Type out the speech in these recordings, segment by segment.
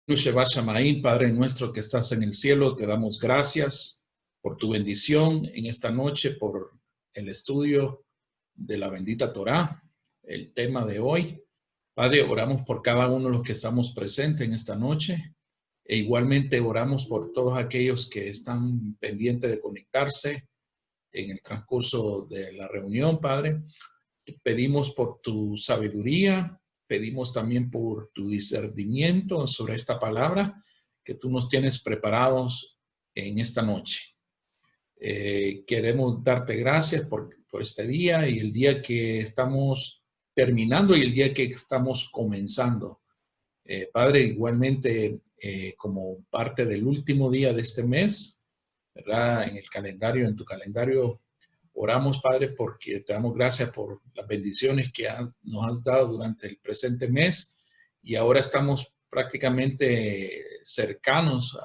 Nusheva Shamaim, Padre nuestro que estás en el cielo, te damos gracias por tu bendición en esta noche, por el estudio de la bendita Torá, el tema de hoy. Padre, oramos por cada uno de los que estamos presentes en esta noche e igualmente oramos por todos aquellos que están pendientes de conectarse en el transcurso de la reunión, Padre. Pedimos por tu sabiduría, pedimos también por tu discernimiento sobre esta palabra que tú nos tienes preparados en esta noche. Queremos darte gracias por este día y el día que estamos terminando y el día que estamos comenzando. Padre, igualmente como parte del último día de este mes, ¿verdad? En el calendario, en tu calendario, oramos, Padre, porque te damos gracias por las bendiciones que nos has dado durante el presente mes y ahora estamos prácticamente cercanos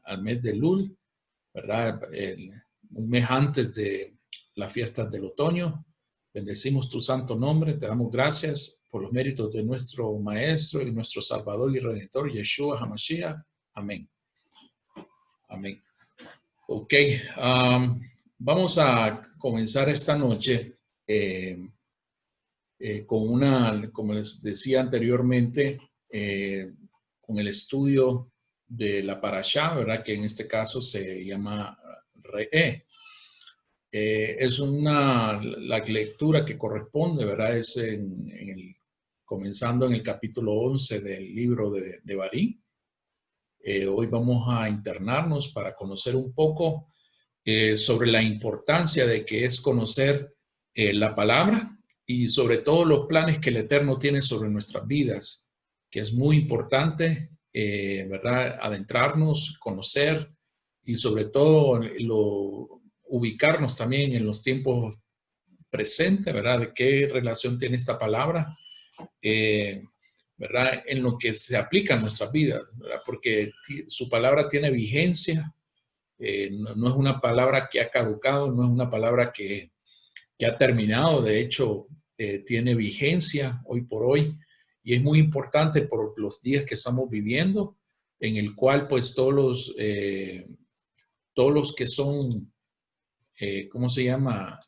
al mes de Lul, ¿verdad? Un mes antes de las fiestas del otoño. Bendecimos tu santo nombre, te damos gracias por los méritos de nuestro Maestro y nuestro Salvador y Redentor, Yeshua HaMashiach. Amén. Amén. Ok, vamos a comenzar esta noche con como les decía anteriormente, con el estudio de la Parashá, ¿verdad? Que en este caso se llama Re'eh. Es la lectura que corresponde, ¿verdad? Es comenzando en el capítulo 11 del libro de Barí. Hoy vamos a internarnos para conocer un poco sobre la importancia de que es conocer la palabra y sobre todo los planes que el Eterno tiene sobre nuestras vidas, que es muy importante, ¿verdad? Adentrarnos, conocer y sobre todo ubicarnos también en los tiempos presentes, ¿verdad? De qué relación tiene esta palabra, ¿verdad? En lo que se aplica en nuestras vidas, ¿verdad? Porque su palabra tiene vigencia. No es una palabra que ha caducado, no es una palabra que ha terminado, de hecho, tiene vigencia hoy por hoy y es muy importante por los días que estamos viviendo, en el cual pues todos los que son, ¿cómo se llama?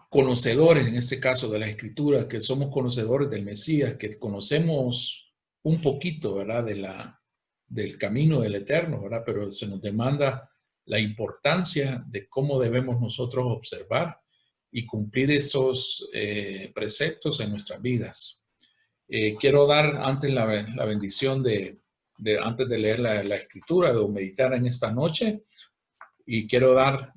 Conocedores, en este caso, de la Escritura, que somos conocedores del Mesías, que conocemos un poquito, ¿verdad? Del camino del Eterno, ¿verdad? Pero se nos demanda la importancia de cómo debemos nosotros observar y cumplir esos preceptos en nuestras vidas. Quiero dar antes la bendición antes de leer la Escritura, de meditar en esta noche, y quiero dar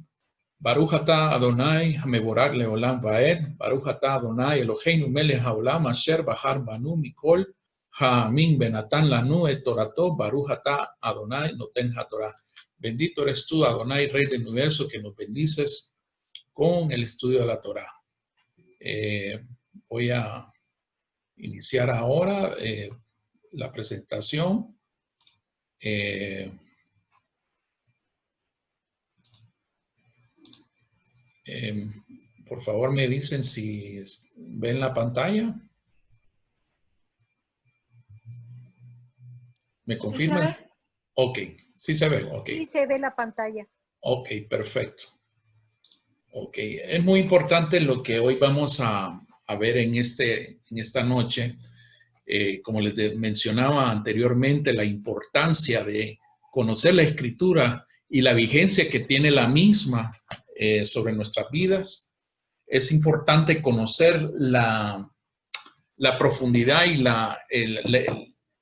Baruch atah Adonai hamevorach leolam vaed, Baruch atah Adonai Eloheinu melech haolam asher bahar banu mikol ha'amin benatan lanu et torato, Baruch atah Adonai noten hatorah. Bendito eres tú, Adonai, Rey del universo, que nos bendices con el estudio de la Torah. Voy a iniciar ahora la presentación. Por favor, me dicen si ven la pantalla. ¿Me confirman? ¿Sí Ok, sí se ve. Ok. Sí se ve la pantalla. Ok, perfecto. Ok, es muy importante lo que hoy vamos a ver en esta noche. Como les mencionaba anteriormente, la importancia de conocer la Escritura y la vigencia que tiene la misma sobre nuestras vidas. Es importante conocer la profundidad y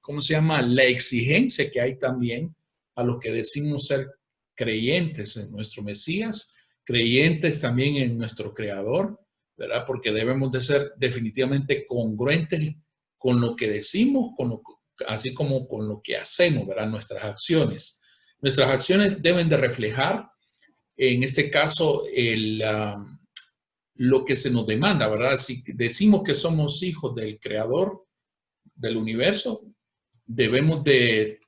¿cómo se llama? La exigencia que hay también a los que decimos ser creyentes en nuestro Mesías, creyentes también en nuestro Creador, ¿verdad? Porque debemos de ser definitivamente congruentes con lo que decimos, así como con lo que hacemos, ¿verdad? Nuestras acciones. Nuestras acciones deben de reflejar, en este caso, lo que se nos demanda, ¿verdad? Si decimos que somos hijos del Creador del universo, debemos de,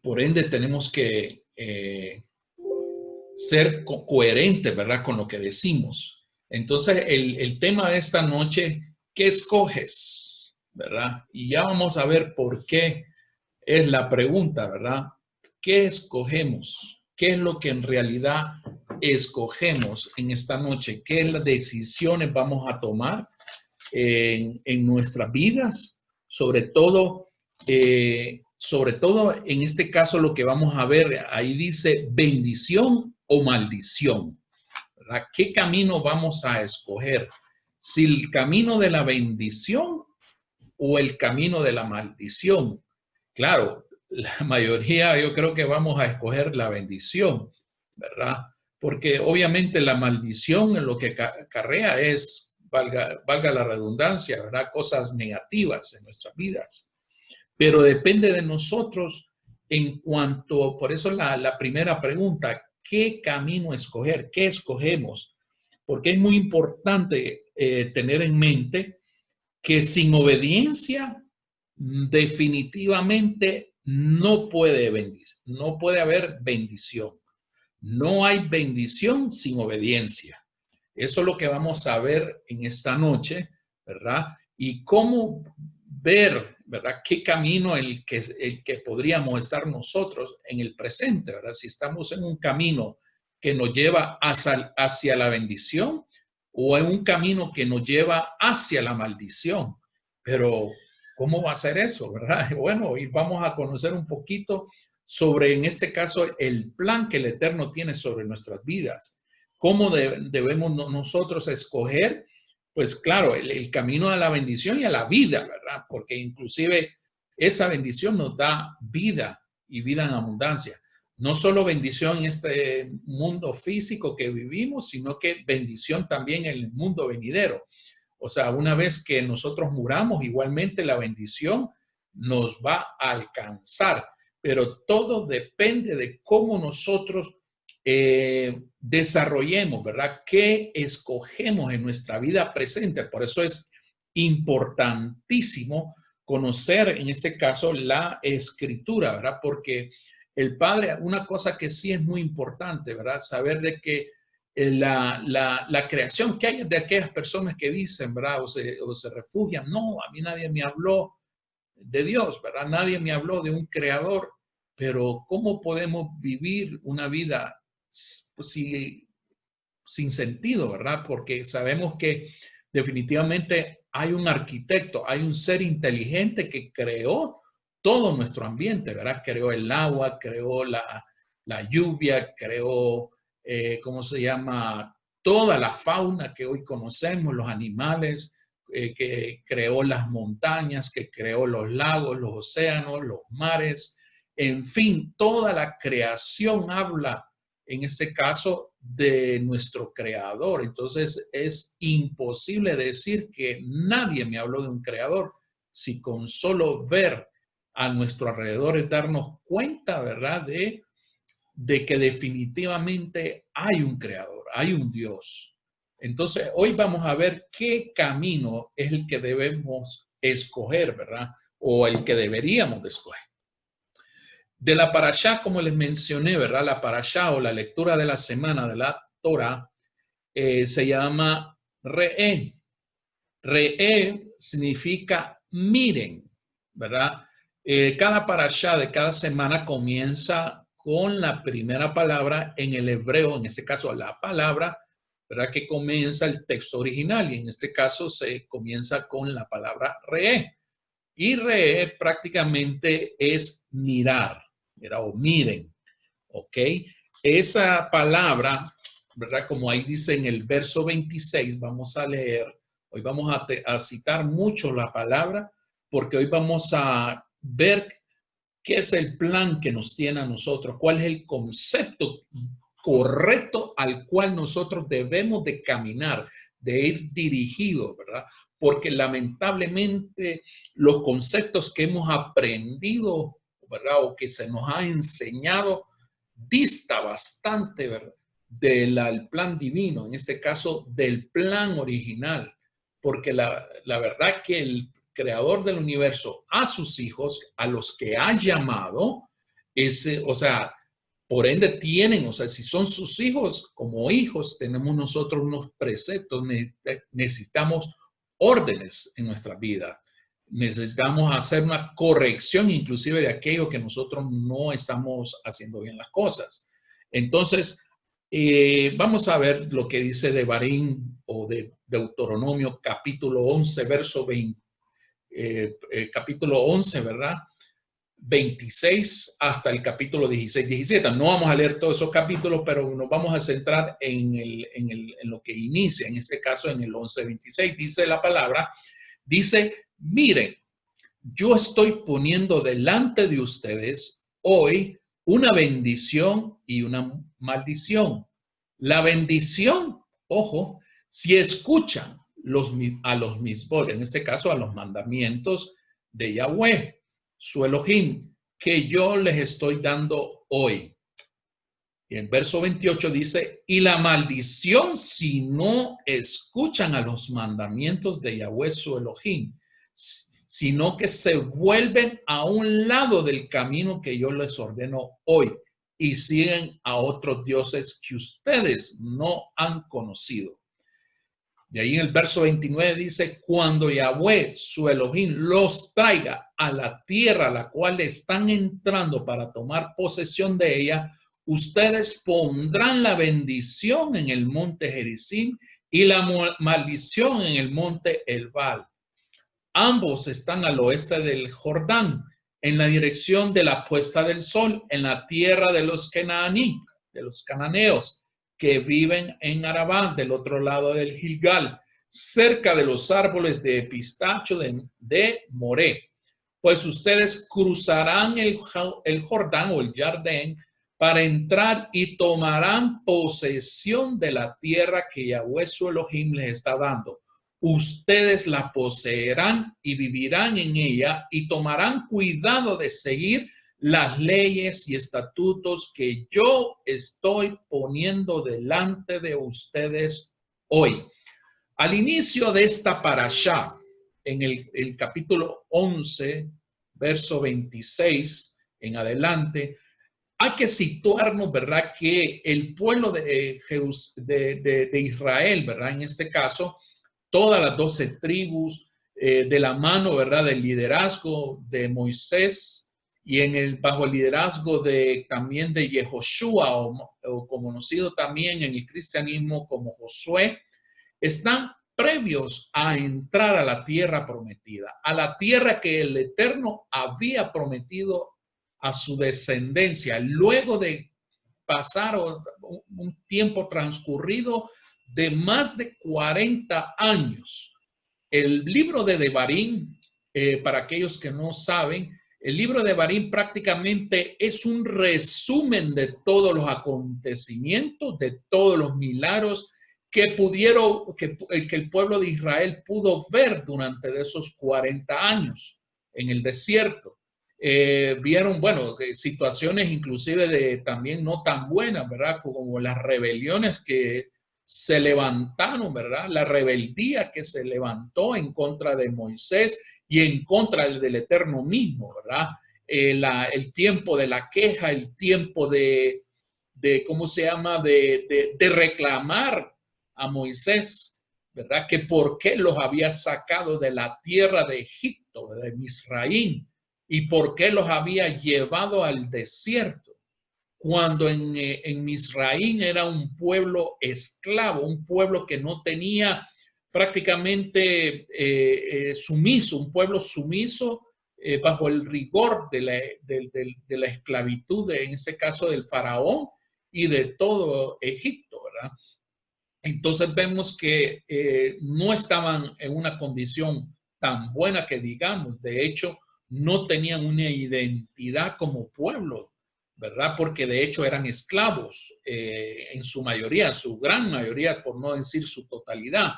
por ende, tenemos que ser coherentes, ¿verdad? Con lo que decimos. Entonces, el tema de esta noche, ¿qué escoges? ¿verdad? Y ya vamos a ver por qué es la pregunta, ¿verdad? ¿Qué escogemos? ¿Qué es lo que en realidad escogemos en esta noche? ¿Qué decisiones vamos a tomar en nuestras vidas? Sobre todo en este caso lo que vamos a ver, ahí dice bendición o maldición, ¿verdad? ¿Qué camino vamos a escoger? Si el camino de la bendición o el camino de la maldición. Claro, la mayoría yo creo que vamos a escoger la bendición, ¿verdad? Porque obviamente la maldición en lo que acarrea es, valga la redundancia, ¿verdad? Cosas negativas en nuestras vidas. Pero depende de nosotros en cuanto, por eso la primera pregunta, ¿qué camino escoger? ¿Qué escogemos? Porque es muy importante tener en mente que sin obediencia definitivamente no puede haber bendición. No hay bendición sin obediencia. Eso es lo que vamos a ver en esta noche, ¿verdad? Y cómo ver, ¿verdad? Qué camino el que podríamos estar nosotros en el presente, ¿verdad? Si estamos en un camino que nos lleva hacia la bendición o en un camino que nos lleva hacia la maldición. Pero, ¿cómo va a ser eso, verdad? Bueno, y vamos a conocer un poquito sobre, en este caso, el plan que el Eterno tiene sobre nuestras vidas. ¿Cómo debemos nosotros escoger? Pues claro, el camino a la bendición y a la vida, ¿verdad? Porque inclusive esa bendición nos da vida y vida en abundancia. No solo bendición en este mundo físico que vivimos, sino que bendición también en el mundo venidero. O sea, una vez que nosotros muramos, igualmente la bendición nos va a alcanzar. Pero todo depende de cómo nosotros desarrollemos, ¿verdad? ¿Qué escogemos en nuestra vida presente? Por eso es importantísimo conocer, en este caso, la escritura, ¿verdad? Porque el Padre, una cosa que sí es muy importante, ¿verdad? Saber de que la creación que hay de aquellas personas que dicen, ¿verdad? O se refugian, no, a mí nadie me habló de Dios, ¿verdad? Nadie me habló de un creador, pero ¿cómo podemos vivir una vida sin sentido, ¿verdad? Porque sabemos que definitivamente hay un arquitecto, hay un ser inteligente que creó todo nuestro ambiente, ¿verdad? Creó el agua, creó la lluvia, creó, ¿cómo se llama? Toda la fauna que hoy conocemos, los animales, que creó las montañas, que creó los lagos, los océanos, los mares, en fin, toda la creación habla, en este caso, de nuestro creador. Entonces, es imposible decir que nadie me habló de un creador si con solo ver a nuestro alrededor es darnos cuenta, ¿verdad?, de que definitivamente hay un creador, hay un Dios. Entonces, hoy vamos a ver qué camino es el que debemos escoger, ¿verdad? O el que deberíamos de escoger. De la parashá, como les mencioné, ¿verdad? La parashá o la lectura de la semana de la Torah se llama Re'é. Re'é significa miren, ¿verdad? Cada parashá de cada semana comienza con la primera palabra en el hebreo, en este caso la palabra, ¿verdad? Que comienza el texto original y en este caso se comienza con la palabra Re'é. Y Re'é prácticamente es mirar, ¿verdad? O miren, ¿ok? Esa palabra, ¿verdad? Como ahí dice en el verso 26, vamos a leer, hoy vamos a citar mucho la palabra, porque hoy vamos a ver qué es el plan que nos tiene a nosotros, cuál es el concepto correcto al cual nosotros debemos de caminar, de ir dirigidos, ¿verdad? Porque lamentablemente los conceptos que hemos aprendido, ¿verdad? O que se nos ha enseñado, dista bastante, ¿verdad?, del plan divino, en este caso del plan original, porque la verdad que el creador del universo a sus hijos, a los que ha llamado, o sea, por ende tienen, o sea, si son sus hijos, como hijos, tenemos nosotros unos preceptos, necesitamos órdenes en nuestra vida. necesitamos hacer una corrección inclusive de aquello que nosotros no estamos haciendo bien las cosas. Entonces, vamos a ver lo que dice Devarim o de Deuteronomio capítulo 11, verso 20, capítulo 11, ¿verdad? 26 hasta el capítulo 16, 17. No vamos a leer todos esos capítulos, pero nos vamos a centrar en lo que inicia, en este caso en el 11, 26. Dice la palabra, dice, miren, yo estoy poniendo delante de ustedes hoy una bendición y una maldición. La bendición, ojo, si escuchan a los mismos, en este caso a los mandamientos de Yahweh, su Elohim, que yo les estoy dando hoy. Y en verso 28 dice, y la maldición si no escuchan a los mandamientos de Yahweh, su Elohim, sino que se vuelven a un lado del camino que yo les ordeno hoy y siguen a otros dioses que ustedes no han conocido. De ahí en el verso 29 dice, cuando Yahweh, su Elohim, los traiga a la tierra a la cual están entrando para tomar posesión de ella, ustedes pondrán la bendición en el monte Gerizim y la maldición en el monte Elbal. Ambos están al oeste del Jordán, en la dirección de la puesta del sol, en la tierra de los Cananí, de los cananeos, que viven en Arabá, del otro lado del Gilgal, cerca de los árboles de pistacho de Moré. Pues ustedes cruzarán el Jordán o el Jardín para entrar y tomarán posesión de la tierra que Yahweh su Elohim les está dando. Ustedes la poseerán y vivirán en ella y tomarán cuidado de seguir las leyes y estatutos que yo estoy poniendo delante de ustedes hoy. Al inicio de esta parashá, en el capítulo 11, verso 26 en adelante, hay que situarnos, ¿verdad? Que el pueblo de Israel, ¿verdad? En este caso, todas las 12 tribus, de la mano, ¿verdad? Del liderazgo de Moisés, y bajo el liderazgo también de Yehoshua, o conocido también en el cristianismo como Josué, están previos a entrar a la tierra prometida, a la tierra que el Eterno había prometido a su descendencia, luego de pasar un tiempo transcurrido de más de 40 años. El libro de Devarim, para aquellos que no saben, el libro de Devarim prácticamente es un resumen de todos los acontecimientos, de todos los milagros que el pueblo de Israel pudo ver durante esos 40 años en el desierto. Vieron, bueno, situaciones inclusive también no tan buenas, ¿verdad? Como las rebeliones que se levantaron, ¿verdad? La rebeldía que se levantó en contra de Moisés y en contra del Eterno mismo, ¿verdad? El tiempo de la queja, el tiempo de ¿cómo se llama? De reclamar a Moisés, ¿verdad? Que por qué los había sacado de la tierra de Egipto, de Misraín, y por qué los había llevado al desierto, cuando en Misraín era un pueblo esclavo, un pueblo que no tenía prácticamente sumiso, un pueblo sumiso bajo el rigor de la esclavitud, en este caso del faraón y de todo Egipto, ¿verdad? Entonces vemos que no estaban en una condición tan buena que digamos. De hecho, no tenían una identidad como pueblo, ¿verdad? Porque de hecho eran esclavos en su mayoría, en su gran mayoría, por no decir su totalidad.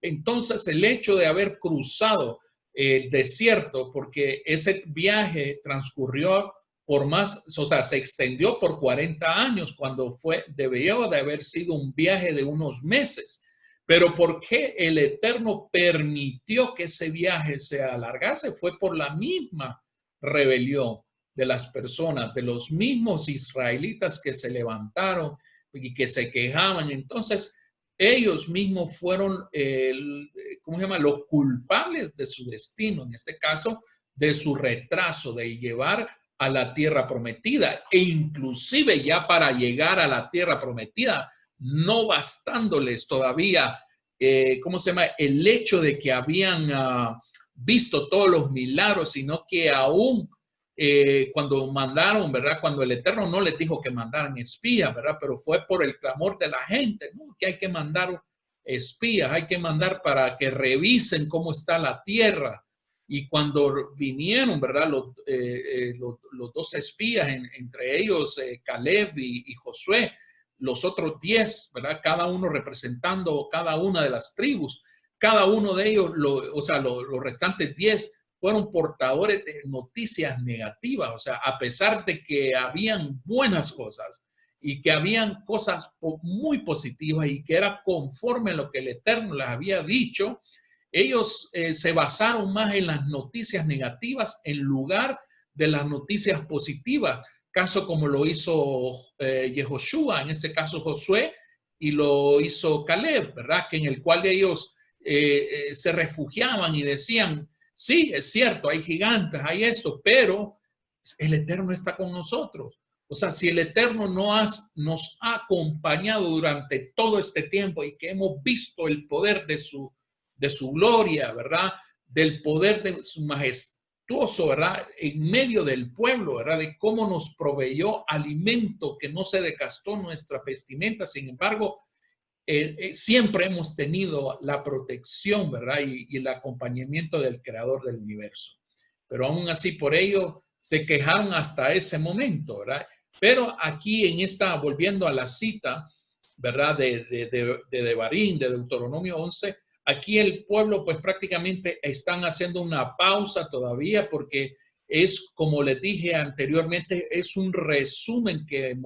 Entonces, el hecho de haber cruzado el desierto, porque ese viaje transcurrió por más, o sea, se extendió por 40 años cuando debió de haber sido un viaje de unos meses. Pero ¿por qué el Eterno permitió que ese viaje se alargase? Fue por la misma rebelión de las personas, de los mismos israelitas que se levantaron y que se quejaban. Entonces, ellos mismos fueron, ¿cómo se llama?, los culpables de su destino, en este caso, de su retraso, de llevar a la tierra prometida. E inclusive ya para llegar a la tierra prometida, no bastándoles todavía, ¿cómo se llama?, el hecho de que habían visto todos los milagros, sino que aún cuando mandaron, ¿verdad? Cuando el Eterno no les dijo que mandaran espías, ¿verdad? Pero fue por el clamor de la gente, ¿no? Que hay que mandar espías, hay que mandar para que revisen cómo está la tierra. Y cuando vinieron, ¿verdad? Los dos espías, entre ellos Caleb y Josué, los otros 10, ¿verdad? Cada uno representando cada una de las tribus. Cada uno de ellos, o sea, los restantes 10 fueron portadores de noticias negativas. O sea, a pesar de que habían buenas cosas y que habían cosas muy positivas y que era conforme a lo que el Eterno les había dicho, ellos se basaron más en las noticias negativas en lugar de las noticias positivas. Caso como lo hizo Yehoshua, en este caso Josué, y lo hizo Caleb, ¿verdad? Que en el cual ellos se refugiaban y decían, sí, es cierto, hay gigantes, hay esto, pero el Eterno está con nosotros. O sea, si el Eterno nos ha acompañado durante todo este tiempo y que hemos visto el poder de su gloria, ¿verdad? Del poder de su majestuoso, ¿verdad? En medio del pueblo, ¿verdad? De cómo nos proveyó alimento, que no se desgastó nuestra vestimenta. Sin embargo, siempre hemos tenido la protección, ¿verdad? Y el acompañamiento del creador del universo. Pero aún así, por ello, se quejaron hasta ese momento, ¿verdad? Pero aquí volviendo a la cita, ¿verdad? De Devarim, de Deuteronomio 11, aquí el pueblo pues prácticamente están haciendo una pausa todavía porque es, como les dije anteriormente, es un resumen que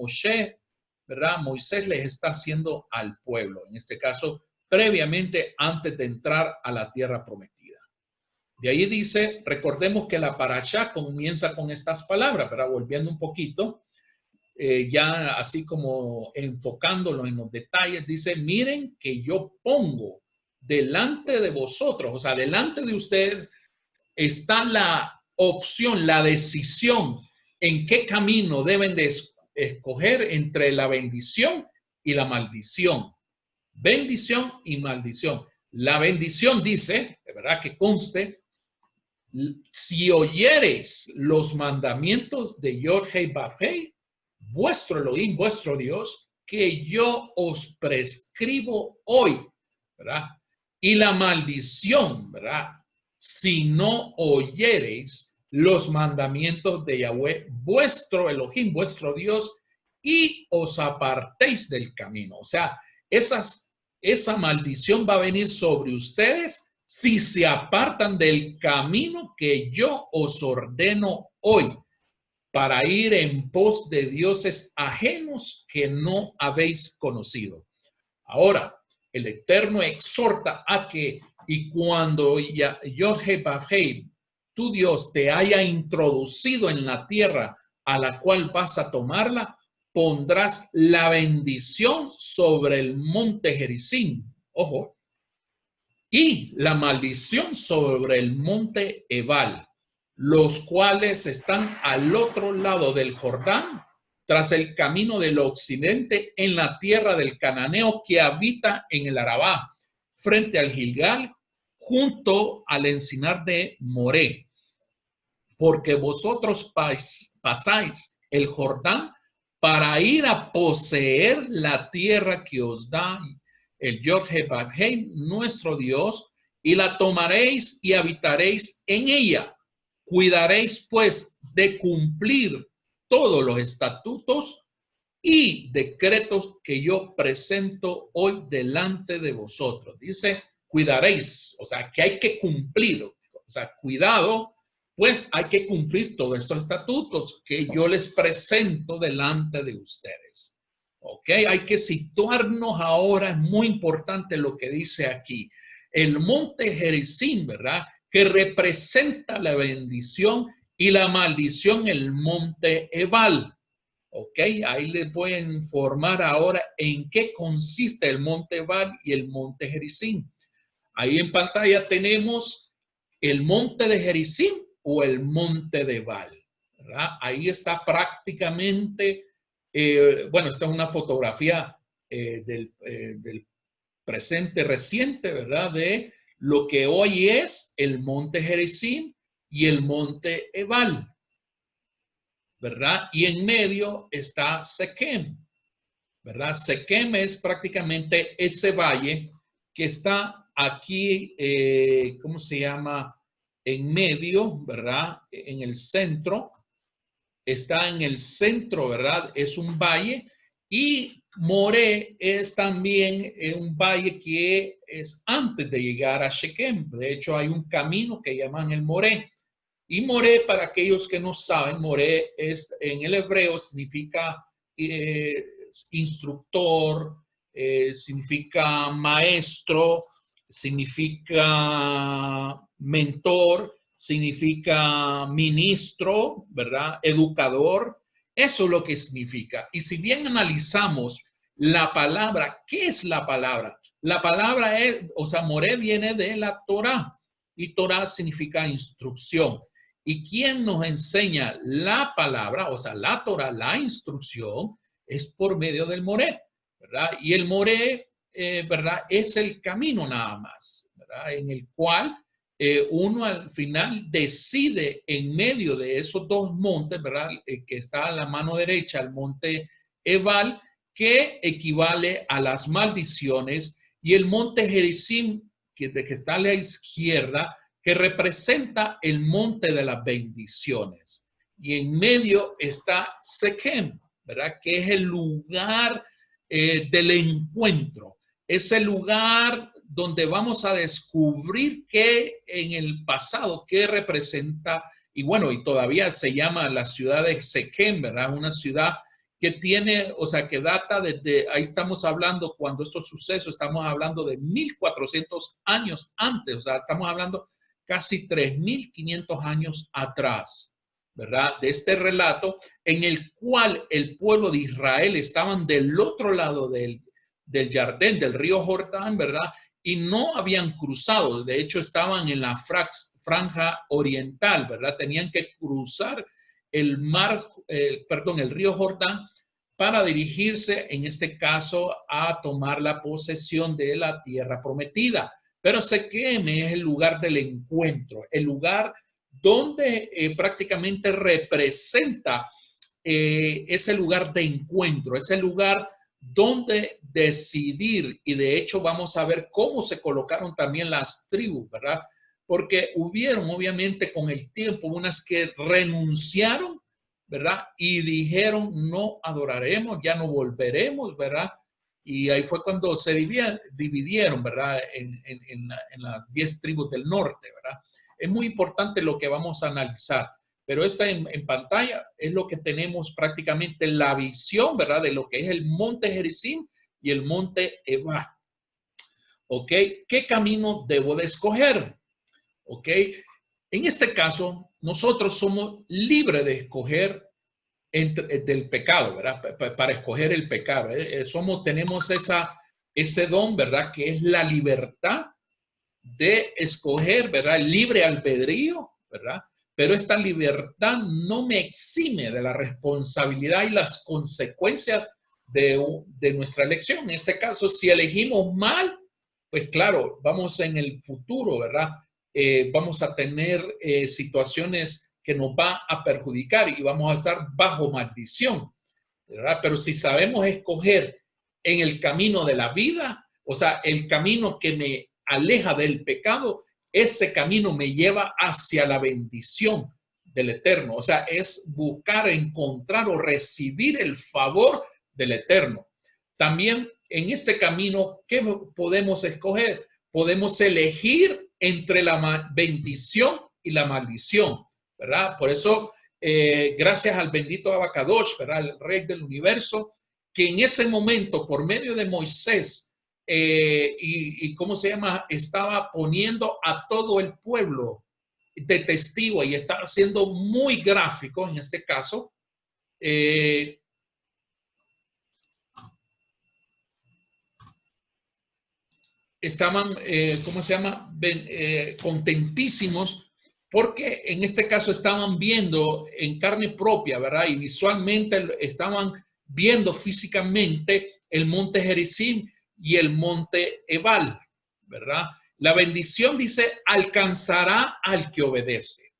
¿verdad? Moisés les está haciendo al pueblo, en este caso, previamente antes de entrar a la tierra prometida. De ahí dice, recordemos que la parashá comienza con estas palabras, ¿verdad? Volviendo un poquito, ya así como enfocándolo en los detalles, dice, miren que yo pongo delante de vosotros, o sea, delante de ustedes está la opción, la decisión en qué camino deben de escoger entre la bendición y la maldición. Bendición y maldición. La bendición dice, de verdad que conste, si oyereis los mandamientos de Yod-Hei Vav-Hei, vuestro Elohim, vuestro Dios, que yo os prescribo hoy, ¿verdad? Y la maldición, ¿verdad? Si no oyereis los mandamientos de Yahweh, vuestro Elohim, vuestro Dios, y os apartéis del camino. O sea, esa maldición va a venir sobre ustedes si se apartan del camino que yo os ordeno hoy, para ir en pos de dioses ajenos que no habéis conocido. Ahora, el Eterno exhorta a que, y cuando Yod-Hei Vav-Hei, tu Dios, te haya introducido en la tierra a la cual vas a tomarla, pondrás la bendición sobre el monte Gerizim. Ojo. Y la maldición sobre el monte Ebal, los cuales están al otro lado del Jordán, tras el camino del occidente, en la tierra del cananeo que habita en el Arabá, frente al Gilgal, junto al encinar de Moré. Porque vosotros pasáis el Jordán para ir a poseer la tierra que os da el Yod-Hei Vav-Hei, nuestro Dios, y la tomaréis y habitaréis en ella. Cuidaréis pues de cumplir todos los estatutos y decretos que yo presento hoy delante de vosotros. Dice, cuidaréis, o sea, que hay que cumplir, o sea, cuidado, pues hay que cumplir todos estos estatutos que yo les presento delante de ustedes. ¿Ok? Hay que situarnos ahora, es muy importante lo que dice aquí. El monte Gerizim, ¿verdad? Que representa la bendición, y la maldición, el monte Ebal. Ok, ahí les voy a informar ahora en qué consiste el monte Ebal y el monte Gerizim. Ahí en pantalla tenemos el monte de Gerizim o el monte de Ebal, ¿verdad? Ahí está prácticamente, bueno, esta es una fotografía del presente reciente, ¿verdad? De lo que hoy es el monte Gerizim y el monte Ebal, ¿verdad? Y en medio está Sequem, ¿verdad? Sequem es prácticamente ese valle que está aquí, ¿cómo se llama? En medio, ¿verdad? En el centro, está en el centro, ¿verdad? Es un valle y Moré es también un valle que es antes de llegar a Shechem. De hecho, hay un camino que llaman el Moré. Y Moré, para aquellos que no saben, Moré es en el hebreo significa eh, instructor, significa maestro, significa mentor, significa ministro, ¿verdad? Educador. Eso es lo que significa. Y si bien analizamos la palabra, ¿qué es la palabra? La palabra es, o sea, Moré viene de la Torá y Torá significa instrucción. ¿Y quién nos enseña la palabra, o sea, la Torah, la instrucción, es por medio del Moré, ¿verdad? Y el Moré, ¿verdad? Es el camino nada más, ¿verdad? En el cual uno al final decide en medio de esos dos montes, ¿verdad? Que está a la mano derecha, el monte Ebal, que equivale a las maldiciones, y el monte Gerizim, que está a la izquierda, que representa el monte de las bendiciones. Y en medio está Sequem, ¿verdad? Que es el lugar del encuentro. Es el lugar donde vamos a descubrir que en el pasado, qué representa, y bueno, y todavía se llama la ciudad de Sequem, ¿verdad? Una ciudad que tiene, o sea, que data desde, ahí estamos hablando, cuando estos sucesos, estamos hablando de 1400 años antes, o sea, estamos hablando casi 3500 años atrás, ¿verdad? De este relato en el cual el pueblo de Israel estaban del otro lado del Jardín, del río Jordán, ¿verdad? Y no habían cruzado, de hecho estaban en la franja oriental, ¿verdad? Tenían que cruzar el mar, perdón, el río Jordán para dirigirse, en este caso, a tomar la posesión de la tierra prometida. Pero Sequem es el lugar del encuentro, el lugar donde prácticamente representa ese lugar de encuentro, ese lugar donde decidir, y de hecho vamos a ver cómo se colocaron también las tribus, ¿verdad? Porque hubieron obviamente con el tiempo unas que renunciaron, ¿verdad? Y dijeron, no adoraremos, ya no volveremos, ¿verdad? Y ahí fue cuando se dividieron, ¿verdad? En las 10 tribus del norte, ¿verdad? Es muy importante lo que vamos a analizar, pero esta en pantalla es lo que tenemos prácticamente la visión, ¿verdad? De lo que es el monte Gerizim y el monte Ebal. ¿Ok? ¿Qué camino debo de escoger? ¿Ok? En este caso, nosotros somos libres de escoger del pecado, ¿verdad? Para escoger el pecado. Tenemos ese don, ¿verdad? Que es la libertad de escoger, ¿verdad? El libre albedrío, ¿verdad? Pero esta libertad no me exime de la responsabilidad y las consecuencias de nuestra elección. En este caso, si elegimos mal, pues claro, vamos en el futuro, ¿verdad? Vamos a tener situaciones que nos va a perjudicar y vamos a estar bajo maldición, ¿verdad? Pero si sabemos escoger en el camino de la vida, o sea, el camino que me aleja del pecado, ese camino me lleva hacia la bendición del Eterno. O sea, es buscar, encontrar o recibir el favor del Eterno. También en este camino, ¿qué podemos escoger? Podemos elegir entre la bendición y la maldición, ¿verdad? Por eso, gracias al bendito Abacadosh, ¿verdad? El rey del universo, que en ese momento, por medio de Moisés, y ¿cómo se llama? Estaba poniendo a todo el pueblo de testigo y estaba siendo muy gráfico en este caso. estaban, ¿cómo se llama? Contentísimos porque en este caso estaban viendo en carne propia, ¿verdad? Y visualmente estaban viendo físicamente el monte Gerizim y el monte Ebal, ¿verdad? La bendición dice, alcanzará al que obedece.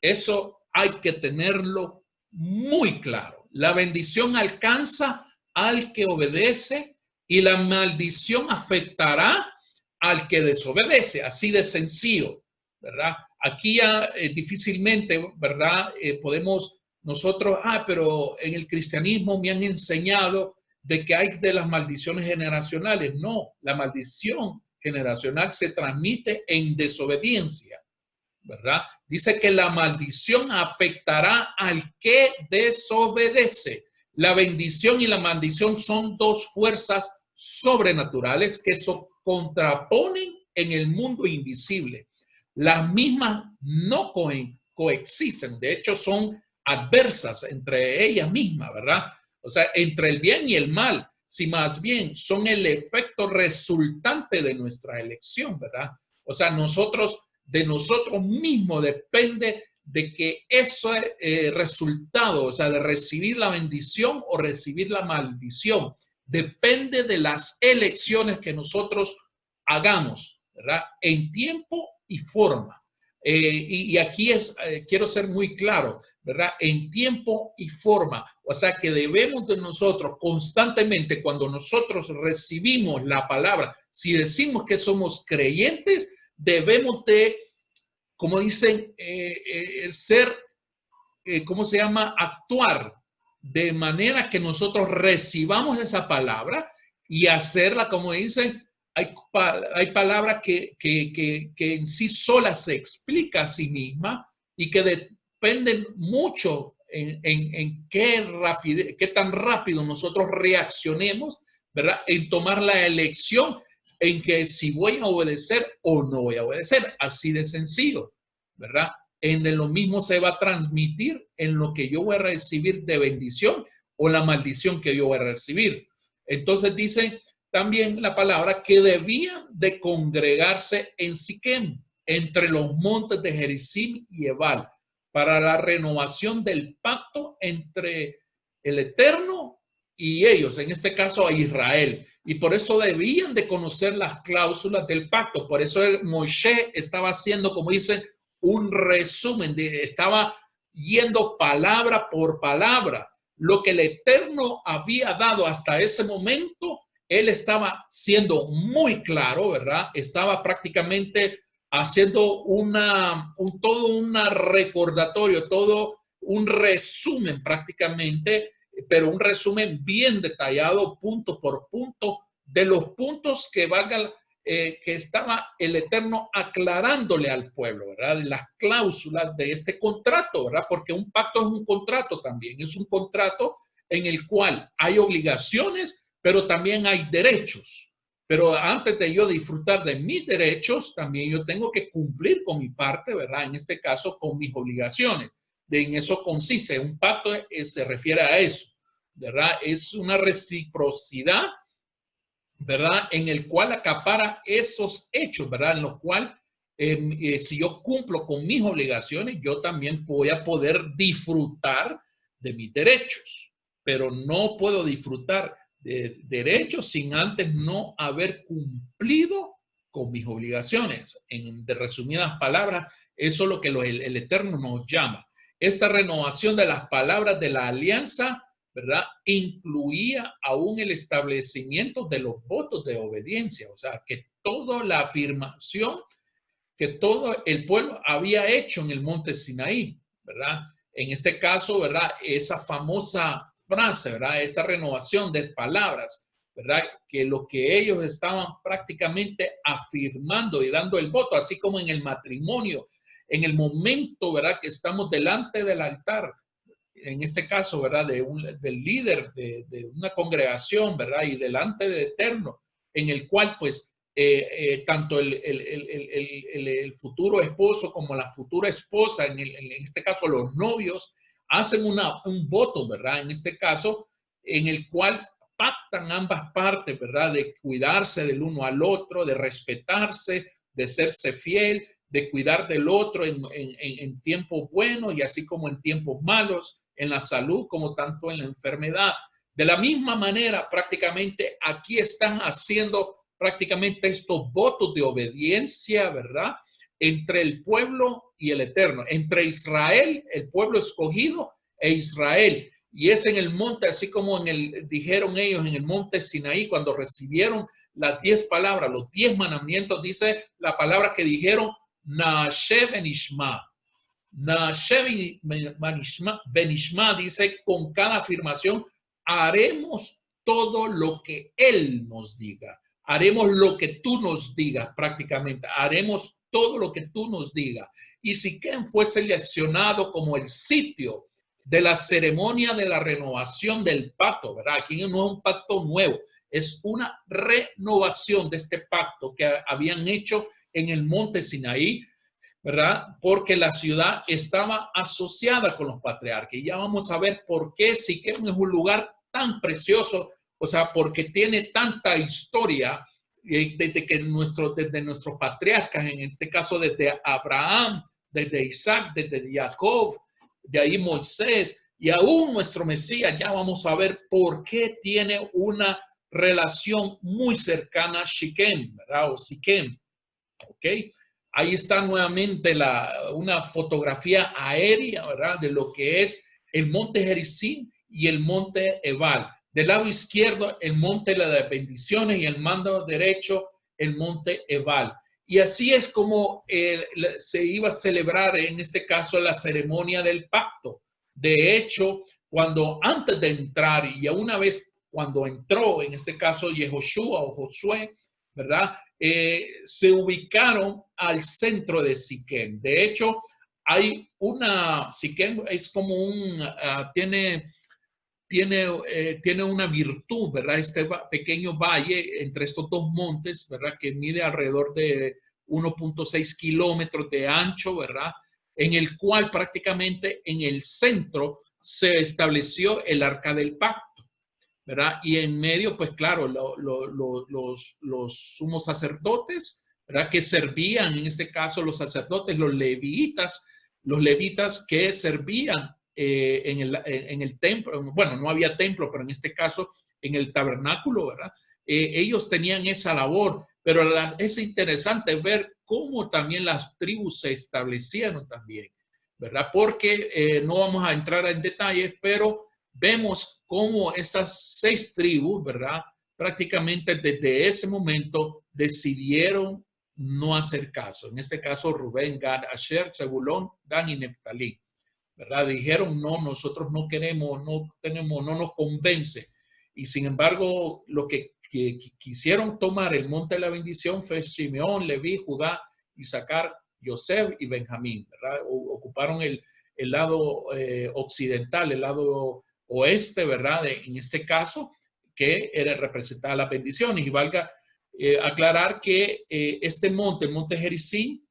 Eso hay que tenerlo muy claro. La bendición alcanza al que obedece y la maldición afectará al que desobedece. Así de sencillo, ¿verdad? Aquí ya difícilmente, ¿verdad? Podemos nosotros, pero en el cristianismo me han enseñado de que hay de las maldiciones generacionales. No, la maldición generacional se transmite en desobediencia, ¿verdad? Dice que la maldición afectará al que desobedece. La bendición y la maldición son dos fuerzas sobrenaturales que se contraponen en el mundo invisible. Las mismas no coexisten, de hecho son adversas entre ellas mismas, ¿verdad? O sea, entre el bien y el mal, si más bien son el efecto resultante de nuestra elección, ¿verdad? O sea, de nosotros mismos depende de que ese resultado, o sea, de recibir la bendición o recibir la maldición, depende de las elecciones que nosotros hagamos, ¿verdad? En tiempo y forma. Y aquí quiero ser muy claro, ¿verdad? En tiempo y forma. O sea, que debemos de nosotros constantemente, cuando nosotros recibimos la palabra, si decimos que somos creyentes, debemos de, como dicen, ser, ¿cómo se llama? Actuar de manera que nosotros recibamos esa palabra y hacerla, como dicen, hay palabras que en sí sola se explica a sí misma y que dependen mucho en qué tan rápido nosotros reaccionemos, ¿verdad? En tomar la elección en que si voy a obedecer o no voy a obedecer, así de sencillo, ¿verdad? En lo mismo se va a transmitir en lo que yo voy a recibir de bendición o la maldición que yo voy a recibir. Entonces dice también la palabra que debían de congregarse en Siquem, entre los montes de Gerizim y Ebal, para la renovación del pacto entre el Eterno y ellos, en este caso a Israel. Y por eso debían de conocer las cláusulas del pacto. Por eso Moisés estaba haciendo, como dicen, un resumen, estaba yendo palabra por palabra. Lo que el Eterno había dado hasta ese momento, él estaba siendo muy claro, ¿verdad? Estaba prácticamente haciendo todo un recordatorio, todo un resumen prácticamente, pero un resumen bien detallado, punto por punto, de los puntos que valgan, que estaba el Eterno aclarándole al pueblo, ¿verdad? Las cláusulas de este contrato, ¿verdad? Porque un pacto es un contrato también, es un contrato en el cual hay obligaciones, pero también hay derechos. Pero antes de yo disfrutar de mis derechos, también yo tengo que cumplir con mi parte, ¿verdad? En este caso, con mis obligaciones. En eso consiste, un pacto se refiere a eso, ¿verdad? Es una reciprocidad, ¿verdad? En el cual acapara esos hechos, ¿verdad? En los cuales, si yo cumplo con mis obligaciones, yo también voy a poder disfrutar de mis derechos, pero no puedo disfrutar de derechos sin antes no haber cumplido con mis obligaciones. De resumidas palabras, eso es lo que el Eterno nos llama. Esta renovación de las palabras de la alianza, ¿verdad? Incluía aún el establecimiento de los votos de obediencia, o sea, que toda la afirmación que todo el pueblo había hecho en el monte Sinaí, ¿verdad? En este caso, ¿verdad? Esa famosa frase, ¿verdad? Esta renovación de palabras, ¿verdad? Que lo que ellos estaban prácticamente afirmando y dando el voto, así como en el matrimonio, en el momento, ¿verdad? Que estamos delante del altar, en este caso, ¿verdad? Del líder de una congregación, ¿verdad? Y delante del Eterno, en el cual, pues, tanto el futuro esposo como la futura esposa, en este caso los novios, hacen un voto, ¿verdad? En este caso, en el cual pactan ambas partes, ¿verdad? De cuidarse del uno al otro, de respetarse, de serse fiel, de cuidar del otro en tiempos buenos y así como en tiempos malos, en la salud como tanto en la enfermedad. De la misma manera, prácticamente aquí están haciendo prácticamente estos votos de obediencia, ¿verdad? Entre el pueblo y el Eterno, entre Israel, el pueblo escogido, e Israel. Y es en el monte, así como dijeron ellos en el monte Sinaí, cuando recibieron las 10 palabras, los 10 mandamientos, dice la palabra que dijeron, Naashe Benishma. Naashe Benishma dice con cada afirmación, haremos todo lo que Él nos diga. Haremos lo que tú nos digas prácticamente. Haremos todo lo que tú nos digas. Y Siquem fue seleccionado como el sitio de la ceremonia de la renovación del pacto, ¿verdad? Aquí no es un pacto nuevo, es una renovación de este pacto que habían hecho en el monte Sinaí, ¿verdad? Porque la ciudad estaba asociada con los patriarcas. Y ya vamos a ver por qué Siquem es un lugar tan precioso, o sea, porque tiene tanta historia desde nuestros patriarcas, en este caso desde Abraham, desde Isaac, desde Jacob, de ahí Moisés y aún nuestro Mesías. Ya vamos a ver por qué tiene una relación muy cercana a Siquem, ¿verdad? O Siquem, ¿ok? Ahí está nuevamente una fotografía aérea, ¿verdad? De lo que es el monte Gerizim y el monte Ebal. Del lado izquierdo, el monte de las bendiciones y el mando derecho, el monte Ebal. Y así es como se iba a celebrar en este caso la ceremonia del pacto. De hecho, antes de entrar y ya una vez cuando entró, en este caso Yehoshua o Josué, ¿verdad? Se ubicaron al centro de Siquem. De hecho, hay Siquem es como tiene una virtud, ¿verdad? Este pequeño valle entre estos dos montes, ¿verdad? Que mide alrededor de 1.6 kilómetros de ancho, ¿verdad? En el cual prácticamente en el centro se estableció el Arca del Pacto, ¿verdad? Y en medio, pues claro, los sumos sacerdotes, ¿verdad? Que servían, en este caso los sacerdotes, los levitas que servían en el templo. Bueno, no había templo, pero en este caso en el tabernáculo, ¿verdad? Ellos tenían esa labor, pero es interesante ver cómo también las tribus se establecieron también, ¿verdad? Porque no vamos a entrar en detalles, pero vemos cómo estas 6 tribus, ¿verdad? Prácticamente desde ese momento decidieron no hacer caso. En este caso, Rubén, Gad, Asher, Zebulón, Dan y Neftalí, ¿verdad? Dijeron, no, nosotros no queremos, no nos convence. Y sin embargo, lo que quisieron tomar el monte de la bendición fue Simeón, Leví, Judá, Isaacar, Yosef y Benjamín, ¿verdad? Ocuparon el lado occidental, el lado oeste, ¿verdad? En este caso, que era representar las bendiciones. Y valga aclarar que este monte, el monte Gerizim,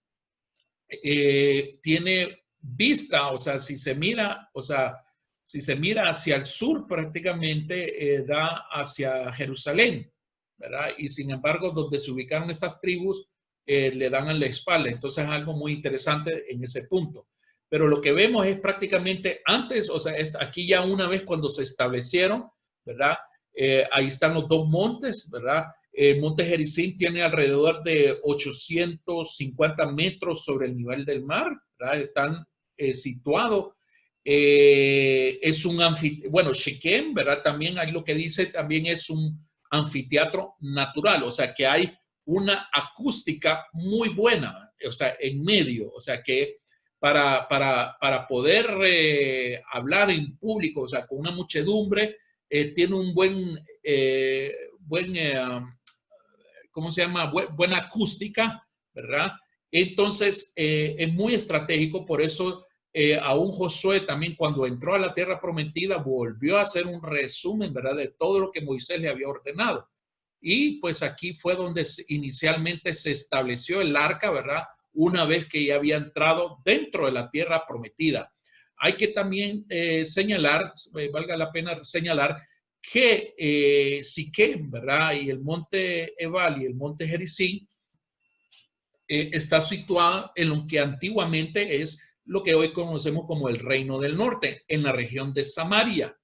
tiene vista, o sea, si se mira hacia el sur, prácticamente da hacia Jerusalén, ¿verdad? Y sin embargo, donde se ubicaron estas tribus, le dan a la espalda. Entonces es algo muy interesante en ese punto. Pero lo que vemos es prácticamente antes, o sea, aquí ya una vez cuando se establecieron, ¿verdad? Ahí están los 2 montes, ¿verdad? El monte Gerizim tiene alrededor de 850 metros sobre el nivel del mar, ¿verdad? Están situados. Es un anfiteatro, bueno, Siquem, ¿verdad? También hay lo que dice, también es un anfiteatro natural, o sea que hay una acústica muy buena, o sea, en medio, o sea que para poder hablar en público, o sea, con una muchedumbre, tiene un ¿cómo se llama? Buena acústica, ¿verdad? Entonces, es muy estratégico, por eso aún Josué también cuando entró a la tierra prometida volvió a hacer un resumen, ¿verdad? De todo lo que Moisés le había ordenado. Y pues aquí fue donde inicialmente se estableció el arca, ¿verdad? Una vez que ya había entrado dentro de la tierra prometida. Hay que también señalar, valga la pena señalar, que Siquem, ¿verdad? Y el monte Ebal y el monte Gerizim está situado en lo que antiguamente es lo que hoy conocemos como el Reino del Norte, en la región de Samaria,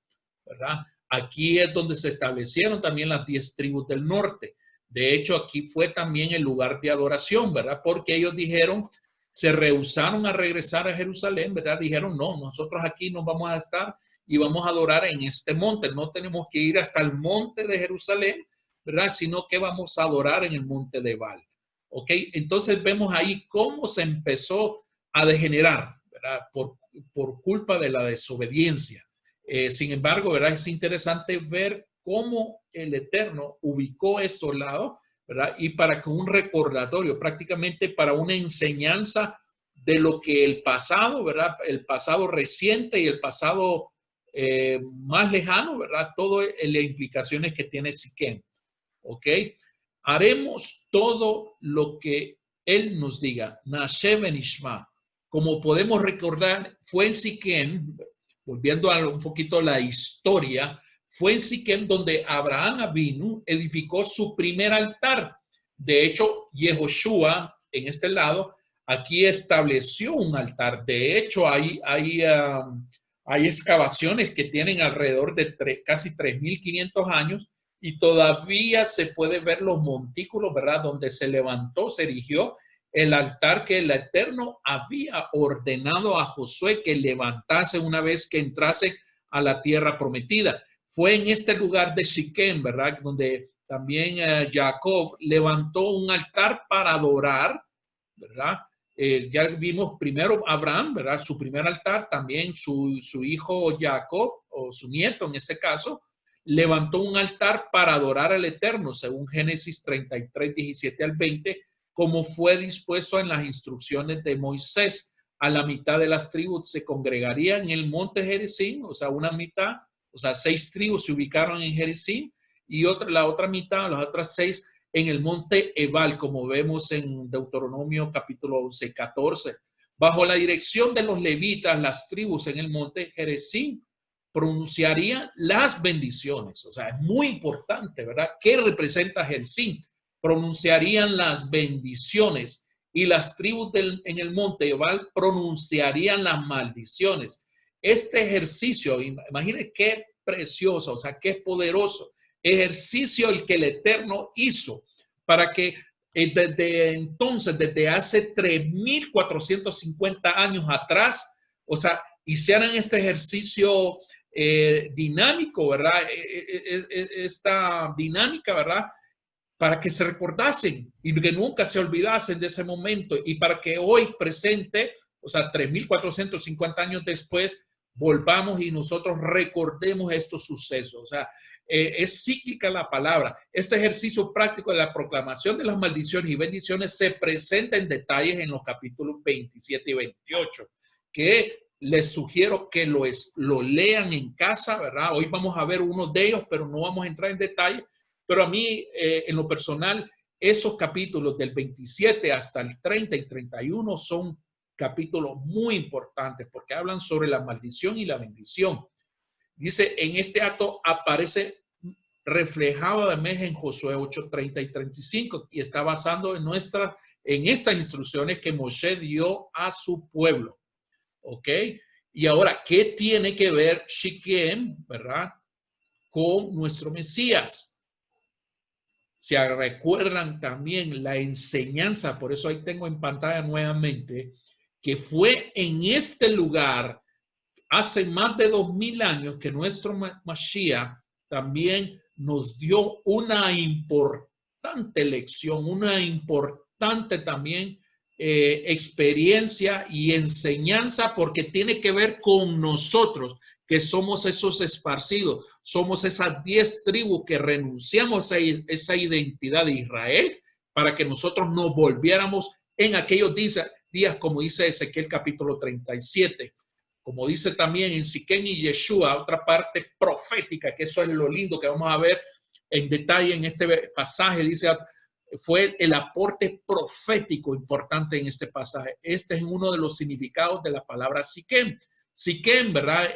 ¿verdad? Aquí es donde se establecieron también las 10 tribus del norte. De hecho, aquí fue también el lugar de adoración, ¿verdad? Porque ellos dijeron, se rehusaron a regresar a Jerusalén, ¿verdad? Dijeron, no, nosotros aquí no vamos a estar y vamos a adorar en este monte. No tenemos que ir hasta el monte de Jerusalén, ¿verdad? Sino que vamos a adorar en el monte de Baal. ¿Ok? Entonces vemos ahí cómo se empezó a degenerar, ¿verdad? Por culpa de la desobediencia. Sin embargo, ¿verdad? Es interesante ver cómo el Eterno ubicó estos lados, ¿verdad? Y para que un recordatorio, prácticamente para una enseñanza de lo que el pasado, ¿verdad? El pasado reciente y el pasado más lejano, ¿verdad? Todo las implicaciones que tiene Siquem, ¿ok? Haremos todo lo que Él nos diga. Nashem Benishma. Como podemos recordar, fue en Siquem, volviendo a un poquito la historia, fue en Siquem donde Abraham Avinu edificó su primer altar. De hecho, Yehoshua, en este lado, aquí estableció un altar. De hecho, hay excavaciones que tienen alrededor de casi 3.500 años y todavía se puede ver los montículos, ¿verdad? Donde se levantó, se erigió el altar que el Eterno había ordenado a Josué que levantase una vez que entrase a la tierra prometida. Fue en este lugar de Siquem, ¿verdad? Donde también Jacob levantó un altar para adorar, ¿verdad? Ya vimos primero Abraham, ¿verdad? Su primer altar, también su hijo Jacob, o su nieto en este caso, levantó un altar para adorar al Eterno, según Génesis 33, 17 al 20, como fue dispuesto en las instrucciones de Moisés. A la mitad de las tribus se congregarían en el monte Gerizim, o sea, una mitad, o sea, 6 tribus se ubicaron en Gerizim y la otra mitad, las otras 6 en el monte Ebal, como vemos en Deuteronomio capítulo 11, 14. Bajo la dirección de los levitas, las tribus en el monte Gerizim pronunciarían las bendiciones. O sea, es muy importante, ¿verdad? ¿Qué representa Gerizim? Pronunciarían las bendiciones y las tribus en el monte Ebal pronunciarían las maldiciones. Este ejercicio, imagínense qué precioso, o sea, qué poderoso ejercicio el que el Eterno hizo para que desde entonces, desde hace 3.450 años atrás, o sea, hicieran este ejercicio dinámico, ¿verdad? Esta dinámica, ¿verdad? Para que se recordasen y que nunca se olvidasen de ese momento y para que hoy presente, o sea, 3.450 años después, volvamos y nosotros recordemos estos sucesos. O sea, es cíclica la palabra. Este ejercicio práctico de la proclamación de las maldiciones y bendiciones se presenta en detalles en los capítulos 27 y 28, que les sugiero que lo lean en casa, ¿verdad? Hoy vamos a ver uno de ellos, pero no vamos a entrar en detalle. Pero a mí, en lo personal, esos capítulos del 27 hasta el 30 y 31 son capítulos muy importantes porque hablan sobre la maldición y la bendición. Dice, en este acto aparece reflejado además en Josué 8, 30 y 35 y está basado en estas instrucciones que Moshe dio a su pueblo. ¿Ok? Y ahora, ¿qué tiene que ver Siquem, verdad, con nuestro Mesías? Se recuerdan también la enseñanza, por eso ahí tengo en pantalla nuevamente, que fue en este lugar hace más de 2000 años que nuestro Mashiach también nos dio una importante lección, una importante también experiencia y enseñanza porque tiene que ver con nosotros, que somos esos esparcidos, somos esas 10 tribus que renunciamos a esa identidad de Israel para que nosotros nos volviéramos en aquellos días, como dice Ezequiel capítulo 37. Como dice también en Siquem y Yeshua, otra parte profética, que eso es lo lindo que vamos a ver en detalle en este pasaje, dice, fue el aporte profético importante en este pasaje. Este es uno de los significados de la palabra Siquem. Siquem, ¿verdad?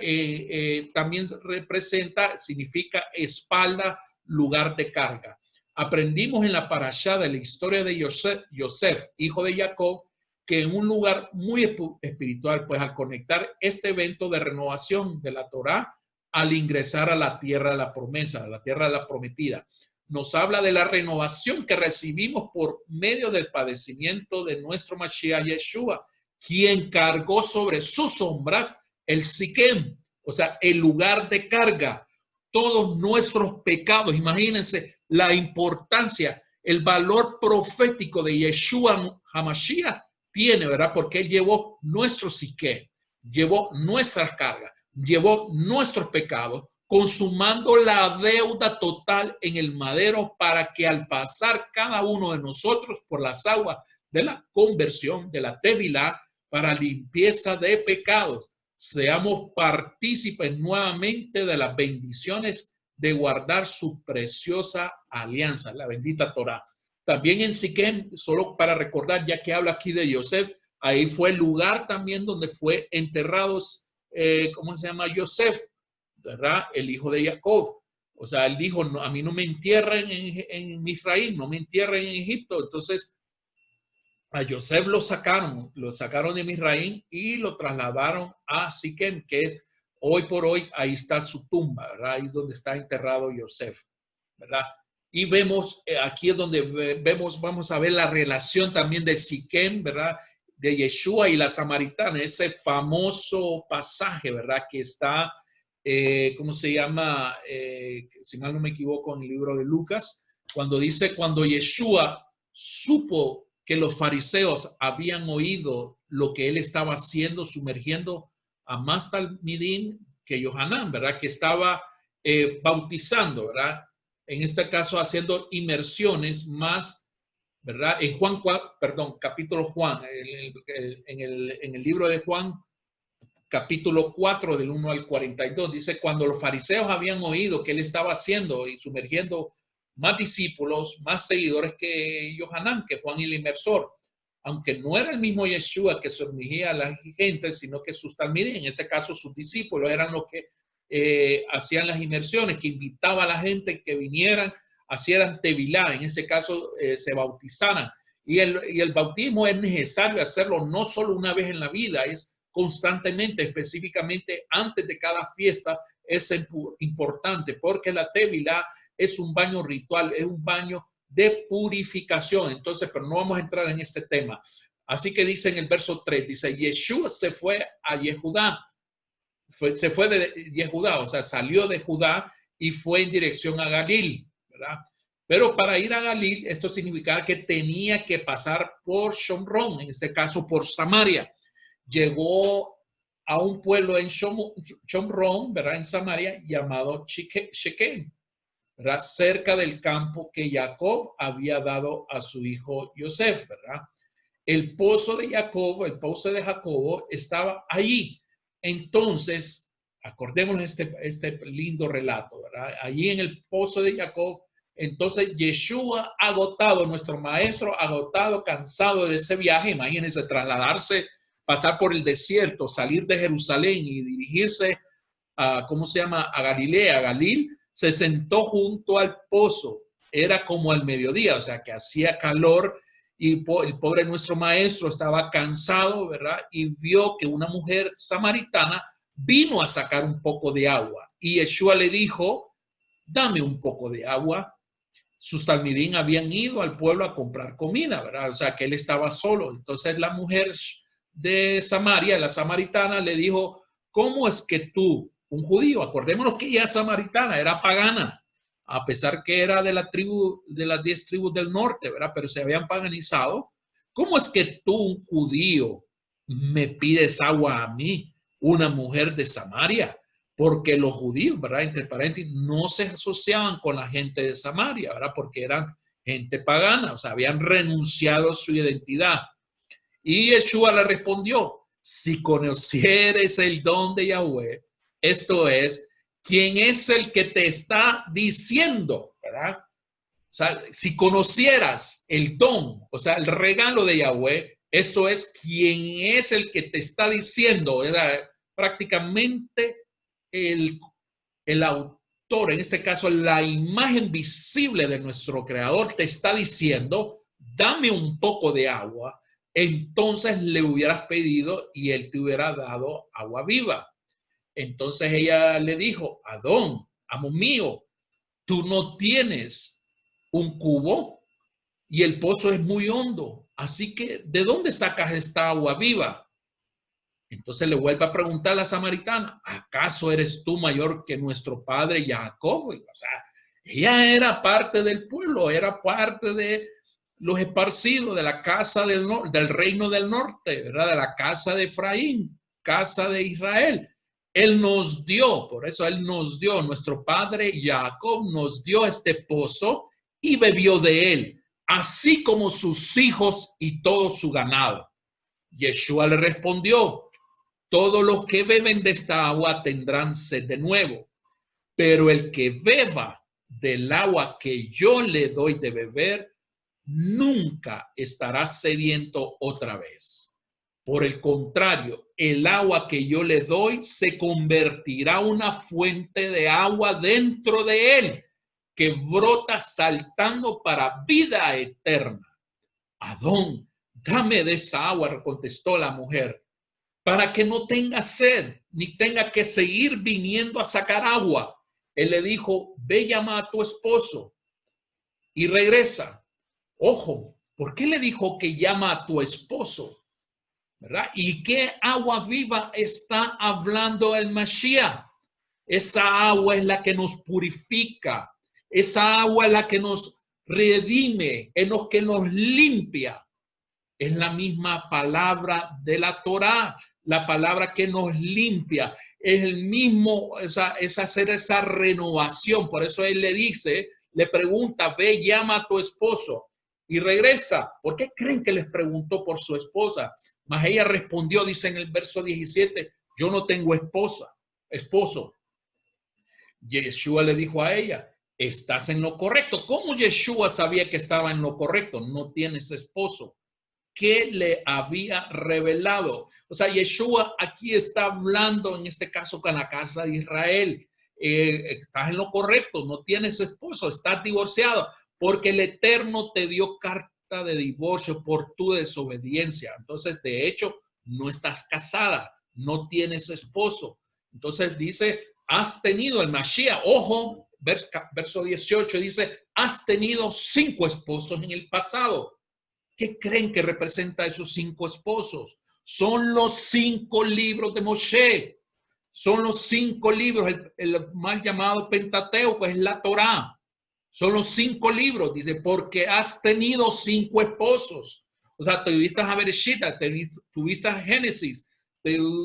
También representa, significa espalda, lugar de carga. Aprendimos en la parashá de la historia de Yosef, hijo de Jacob, que en un lugar muy espiritual, pues al conectar este evento de renovación de la Torá, al ingresar a la tierra de la promesa, a la tierra de la prometida, nos habla de la renovación que recibimos por medio del padecimiento de nuestro Mashiach Yeshua, quien cargó sobre sus sombras el Siquem, o sea, el lugar de carga, todos nuestros pecados. Imagínense la importancia, el valor profético de Yeshua HaMashiach tiene, ¿verdad? Porque él llevó nuestro Siquem, llevó nuestras cargas, llevó nuestros pecados, consumando la deuda total en el madero para que al pasar cada uno de nosotros por las aguas de la conversión, de la tevilá, para limpieza de pecados, seamos partícipes nuevamente de las bendiciones de guardar su preciosa alianza, la bendita Torá. También en Siquem, solo para recordar, ya que habla aquí de Yosef, ahí fue el lugar también donde fue enterrado, ¿cómo se llama? Yosef, ¿verdad? El hijo de Jacob. O sea, él dijo, no, a mí no me entierren en Israel, no me entierren en Egipto. Entonces, a Yosef lo sacaron de Misraín y lo trasladaron a Siquem, que es hoy por hoy, ahí está su tumba, ¿verdad? Ahí es donde está enterrado Yosef, ¿verdad? Y vemos, aquí es donde vemos, vamos a ver la relación también de Siquem, ¿verdad? De Yeshua y la samaritana, ese famoso pasaje, ¿verdad? Que está, ¿cómo se llama? Si mal no me equivoco, en el libro de Lucas, cuando dice, cuando Yeshua supo que los fariseos habían oído lo que él estaba haciendo, sumergiendo a más talmidim que Yohanan, ¿verdad? Que estaba bautizando, ¿verdad? En este caso haciendo inmersiones más, ¿verdad? En Juan, perdón, capítulo Juan, en el libro de Juan, capítulo 4, del 1 al 42, dice, cuando los fariseos habían oído que él estaba haciendo y sumergiendo más discípulos, más seguidores que Yohanan, que Juan el Inmersor, aunque no era el mismo Yeshua que sumergía a la gente, sino que sus talmidim, en este caso sus discípulos, eran los que hacían las inmersiones, que invitaba a la gente que vinieran, hacían tevilá, en este caso se bautizaran. Y el bautismo es necesario hacerlo no solo una vez en la vida, es constantemente, específicamente antes de cada fiesta, es importante, porque la tevilá es un baño ritual, es un baño de purificación. Entonces, pero no vamos a entrar en este tema. Así que dice en el verso 3, dice, Yeshua se fue a Yehudá, se fue de Yehudá, o sea, salió de Judá y fue en dirección a Galil, ¿verdad? Pero para ir a Galil, esto significaba que tenía que pasar por Shomrón, en este caso por Samaria. Llegó a un pueblo en Shomrón, ¿verdad? En Samaria, llamado Shekem, ¿verdad? Cerca del campo que Jacob había dado a su hijo Yosef, ¿verdad? El pozo de Jacob, el pozo de Jacobo estaba ahí. Entonces, acordémonos este lindo relato, ¿verdad? Allí en el pozo de Jacob, entonces Yeshua agotado, nuestro maestro agotado, cansado de ese viaje, imagínense trasladarse, pasar por el desierto, salir de Jerusalén y dirigirse a, ¿cómo se llama? A Galilea, a Galil, se sentó junto al pozo. Era como al mediodía, o sea que hacía calor y el pobre nuestro maestro estaba cansado, ¿verdad? Y vio que una mujer samaritana vino a sacar un poco de agua. Y Yeshua le dijo, dame un poco de agua. Sus talmidim habían ido al pueblo a comprar comida, ¿verdad? O sea que él estaba solo. Entonces la mujer de Samaria, la samaritana, le dijo, ¿cómo es que tú, un judío, acordémonos que ella samaritana, era pagana, a pesar que era de la tribu, de las 10 tribus del norte, ¿verdad? Pero se habían paganizado. ¿Cómo es que tú, un judío, me pides agua a mí, una mujer de Samaria? Porque los judíos, ¿verdad? Entre paréntesis, no se asociaban con la gente de Samaria, ¿verdad? Porque eran gente pagana, o sea, habían renunciado a su identidad. Y Yeshua le respondió, si conocieres el don de Yahweh, esto es, ¿quién es el que te está diciendo? ¿Verdad? O sea, si conocieras el don, o sea, el regalo de Yahweh, esto es, ¿quién es el que te está diciendo? ¿Verdad? prácticamente el autor, en este caso la imagen visible de nuestro creador, te está diciendo, dame un poco de agua, entonces le hubieras pedido y él te hubiera dado agua viva. Entonces ella le dijo, Adón, amo mío, tú no tienes un cubo y el pozo es muy hondo, así que ¿de dónde sacas esta agua viva? Entonces le vuelve a preguntar a la samaritana, ¿acaso eres tú mayor que nuestro padre Jacob? O sea, ella era parte del pueblo, era parte de los esparcidos de la casa del reino del norte, ¿verdad? De la casa de Efraín, casa de Israel. Él nos dio, por eso él nos dio, nuestro padre Jacob nos dio este pozo y bebió de él, así como sus hijos y todo su ganado. Yeshua le respondió, todos los que beben de esta agua tendrán sed de nuevo, pero el que beba del agua que yo le doy de beber, nunca estará sediento otra vez. Por el contrario, el agua que yo le doy se convertirá en una fuente de agua dentro de él, que brota saltando para vida eterna. Adón, dame de esa agua, contestó la mujer, para que no tenga sed, ni tenga que seguir viniendo a sacar agua. Él le dijo, ve, llama a tu esposo y regresa. Ojo, ¿por qué le dijo que llama a tu esposo? ¿Verdad? ¿Y qué agua viva está hablando el Mashiach? Esa agua es la que nos purifica. Esa agua es la que nos redime, es lo que nos limpia. Es la misma palabra de la Torá, la palabra que nos limpia. Es el mismo, es hacer esa renovación. Por eso él le dice, le pregunta, ve, llama a tu esposo y regresa. ¿Por qué creen que les preguntó por su esposa? Mas ella respondió, dice en el verso 17, yo no tengo esposo. Yeshua le dijo a ella, estás en lo correcto. ¿Cómo Yeshua sabía que estaba en lo correcto? No tienes esposo. ¿Qué le había revelado? O sea, Yeshua aquí está hablando, en este caso, con la casa de Israel. Estás en lo correcto, no tienes esposo, estás divorciado, porque el Eterno te dio carta de divorcio por tu desobediencia. Entonces, de hecho, no estás casada, no tienes esposo. Entonces dice, has tenido el Mashiach, ojo, verso 18 dice, has tenido 5 esposos en el pasado. ¿Qué creen que representa esos 5 esposos? Son los 5 libros de Moshe. Son los 5 libros, el mal llamado Pentateuco, es la Torá. Son los 5 libros, dice, porque has tenido 5 esposos. O sea, tuviste a Bereshit, tuviste a Génesis,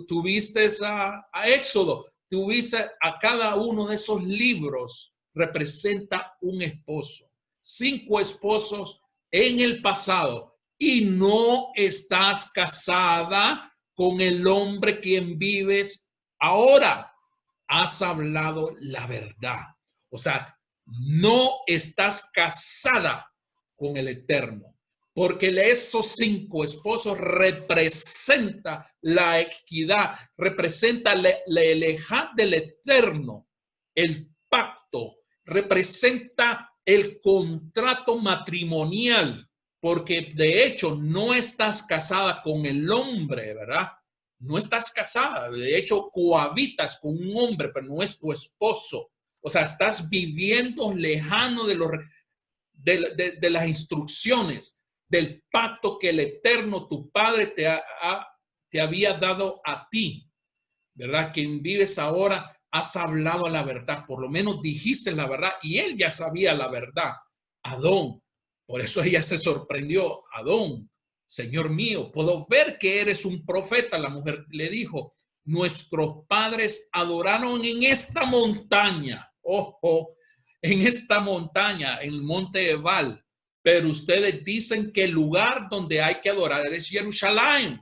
tuviste a Éxodo, tuviste a cada uno de esos libros, representa un esposo. 5 esposos en el pasado y no estás casada con el hombre quien vives ahora. Has hablado la verdad. O sea, no estás casada con el Eterno, porque estos 5 esposos representa la equidad, representa la elejad del Eterno, el pacto, representa el contrato matrimonial, porque de hecho no estás casada con el hombre, ¿verdad? No estás casada, de hecho cohabitas con un hombre, pero no es tu esposo. O sea, estás viviendo lejano de las instrucciones, del pacto que el Eterno, tu Padre, te había dado a ti, ¿verdad? Quien vives ahora, has hablado la verdad, por lo menos dijiste la verdad y él ya sabía la verdad. Adón, por eso ella se sorprendió. Adón, Señor mío, puedo ver que eres un profeta. La mujer le dijo, nuestros padres adoraron en esta montaña, ojo, en esta montaña, en el monte Ebal, pero ustedes dicen que el lugar donde hay que adorar es Jerusalén,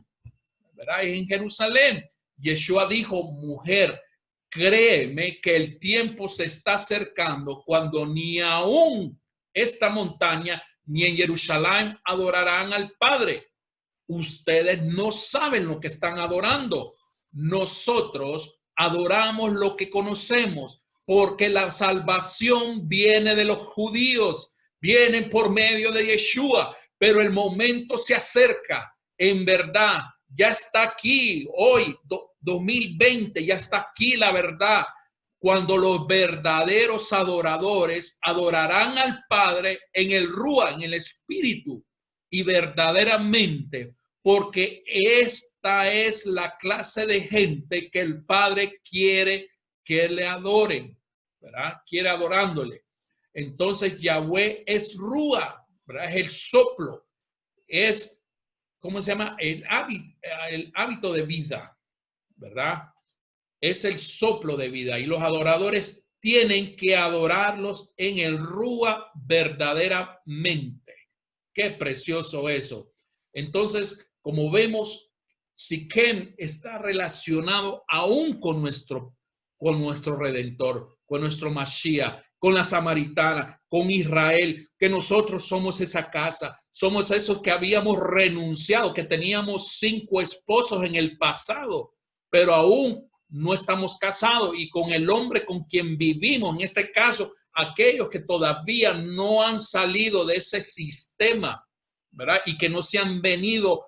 ¿verdad? Es en Jerusalén. Yeshua dijo, mujer, créeme que el tiempo se está acercando cuando ni aún esta montaña ni en Jerusalén adorarán al Padre. Ustedes no saben lo que están adorando. nosotros adoramos lo que conocemos, porque la salvación viene de los judíos, viene por medio de Yeshua, pero el momento se acerca, en verdad, ya está aquí, hoy, 2020, ya está aquí la verdad, cuando los verdaderos adoradores adorarán al Padre en el Rúa, en el Espíritu, y verdaderamente, porque esta es la clase de gente que el Padre quiere que le adoren, ¿verdad? Quiere adorándole. Entonces Yahweh es Rúa, ¿verdad? Es el soplo, es, ¿cómo se llama? El hábito de vida, ¿verdad? Es el soplo de vida y los adoradores tienen que adorarlos en el Rúa verdaderamente. Qué precioso eso. Entonces, como vemos, Siquem está relacionado aún con nuestro Redentor, con nuestro Mashiach, con la Samaritana, con Israel, que nosotros somos esa casa, somos esos que habíamos renunciado, que teníamos 5 esposos en el pasado, pero aún no estamos casados, y con el hombre con quien vivimos, en este caso, aquellos que todavía no han salido de ese sistema, ¿verdad? Y que no se han venido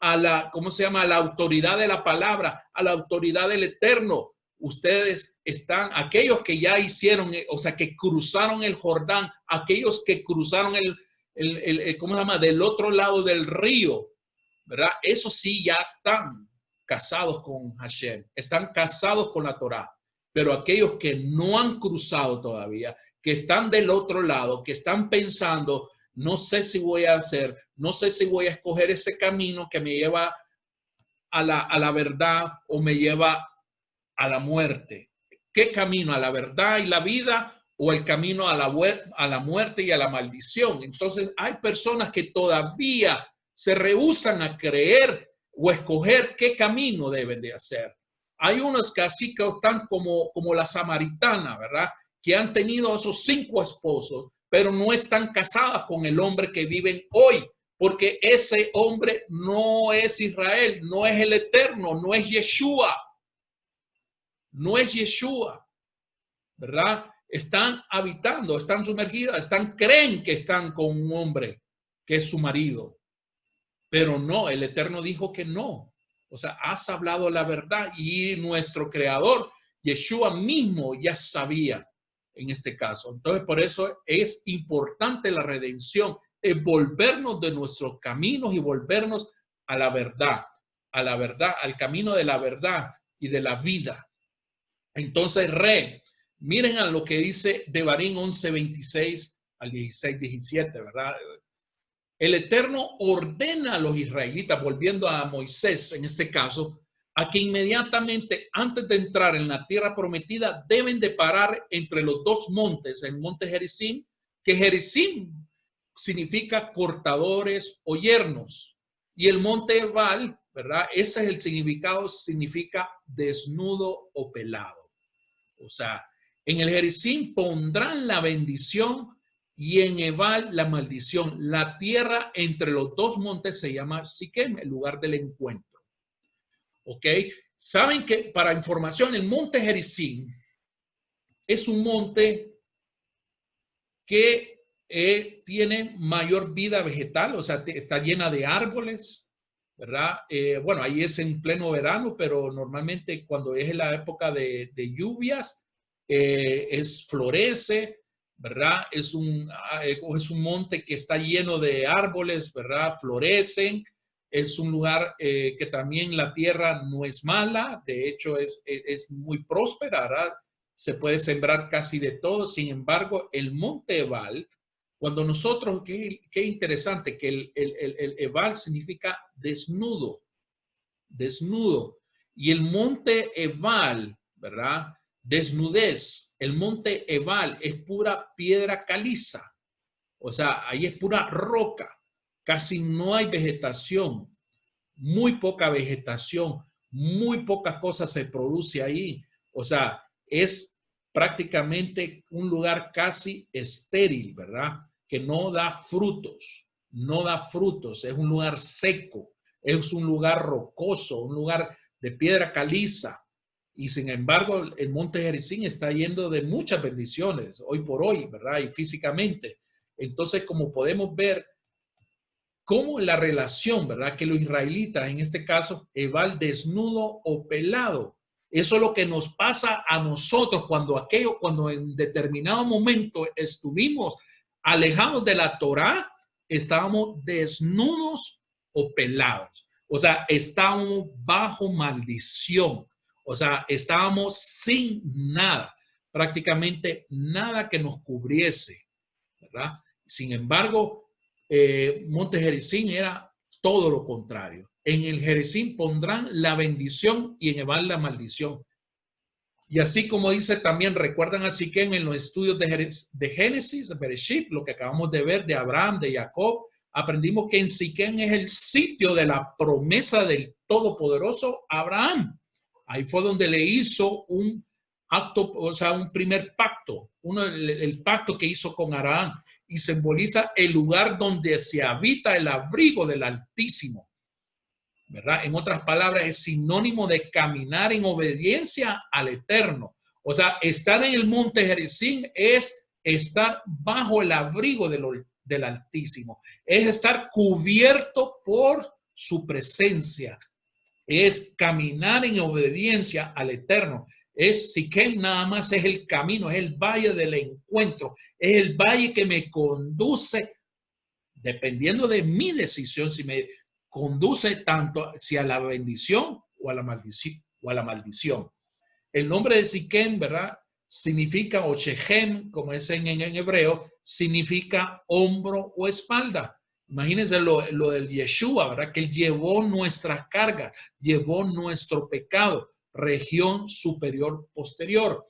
a la, ¿cómo se llama? A la autoridad de la palabra, a la autoridad del Eterno. Ustedes están, aquellos que ya hicieron, o sea, que cruzaron el Jordán, aquellos que cruzaron ¿cómo se llama? Del otro lado del río, ¿verdad? Eso sí, ya están casados con Hashem, están casados con la Torá, pero aquellos que no han cruzado todavía, que están del otro lado, que están pensando, no sé si voy a hacer, no sé si voy a escoger ese camino que me lleva a la verdad o me lleva a la muerte. ¿Qué camino? ¿A la verdad y la vida o el camino a la muerte y a la maldición? Entonces hay personas que todavía se rehúsan a creer o escoger qué camino deben de hacer. Hay unos que así que están como la samaritana, ¿verdad? Que han tenido esos 5 esposos, pero no están casadas con el hombre que viven hoy, porque ese hombre no es Israel, no es el Eterno, no es Yeshua. No es Yeshua, ¿verdad? Están habitando, están sumergidas, creen que están con un hombre que es su marido, pero no, el Eterno dijo que no. O sea, has hablado la verdad y nuestro creador, Yeshua mismo, ya sabía en este caso. Entonces, por eso es importante la redención, es volvernos de nuestros caminos y volvernos a la verdad, al camino de la verdad y de la vida. Entonces, miren a lo que dice Devarim 11:26 al 16:17, ¿verdad? El Eterno ordena a los israelitas, volviendo a Moisés en este caso, a que inmediatamente antes de entrar en la tierra prometida deben de parar entre los 2 montes, el monte Gerizim, que Gerizim significa cortadores o yernos, y el monte Ebal, ¿verdad? Ese es el significado, significa desnudo o pelado. O sea, en el Gerizim pondrán la bendición y en Ebal la maldición. La tierra entre los 2 montes se llama Siquem, el lugar del encuentro. ¿Ok? Saben que, para información, el monte Gerizim es un monte que tiene mayor vida vegetal, o sea, está llena de árboles, ¿verdad? Bueno, ahí es en pleno verano, pero normalmente cuando es la época de lluvias, florece, ¿verdad? Es un monte que está lleno de árboles, ¿verdad? Florecen. Es un lugar que también la tierra no es mala, de hecho es muy próspera, ¿verdad? Se puede sembrar casi de todo. Sin embargo, el monte Ebal, cuando nosotros, qué interesante, que el Ebal significa desnudo, desnudo. Y el monte Ebal, ¿verdad? Desnudez. El monte Ebal es pura piedra caliza. O sea, ahí es pura roca. Casi no hay vegetación. Muy poca vegetación. Muy pocas cosas se produce ahí. O sea, es prácticamente un lugar casi estéril, ¿verdad? Que no da frutos. No da frutos. Es un lugar seco. Es un lugar rocoso, un lugar de piedra caliza. Y sin embargo, el monte Gerizim está yendo de muchas bendiciones hoy por hoy, ¿verdad? Y físicamente. Entonces, como podemos ver, cómo la relación, ¿verdad? Que los israelitas, en este caso, Ebal desnudo o pelado. Eso es lo que nos pasa a nosotros cuando en determinado momento estuvimos alejados de la Torá, estábamos desnudos o pelados. O sea, estábamos bajo maldición. O sea, estábamos sin nada, prácticamente nada que nos cubriese, ¿verdad? Sin embargo, Monte Gerizim era todo lo contrario. En el Gerizim pondrán la bendición y en Ebal la maldición. Y así como dice también, recuerdan a Siquem en los estudios de Génesis, Bereshit, lo que acabamos de ver de Abraham, de Jacob, aprendimos que en Siquem es el sitio de la promesa del Todopoderoso Abraham. Ahí fue donde le hizo un acto, o sea, un primer pacto, el pacto que hizo con Abraham, y simboliza el lugar donde se habita el abrigo del Altísimo, ¿verdad? En otras palabras, es sinónimo de caminar en obediencia al Eterno. O sea, estar en el monte Gerizim es estar bajo el abrigo del Altísimo, es estar cubierto por su presencia, es caminar en obediencia al Eterno. Es Siquem nada más es el camino, es el valle del encuentro, es el valle que me conduce, dependiendo de mi decisión, si me conduce tanto hacia la bendición o a la maldición. El nombre de Siquem, ¿verdad? Significa, o Shechem, como es en hebreo, significa hombro o espalda. Imagínense lo del Yeshua, ¿verdad? Que él llevó nuestras cargas, llevó nuestro pecado, región superior posterior.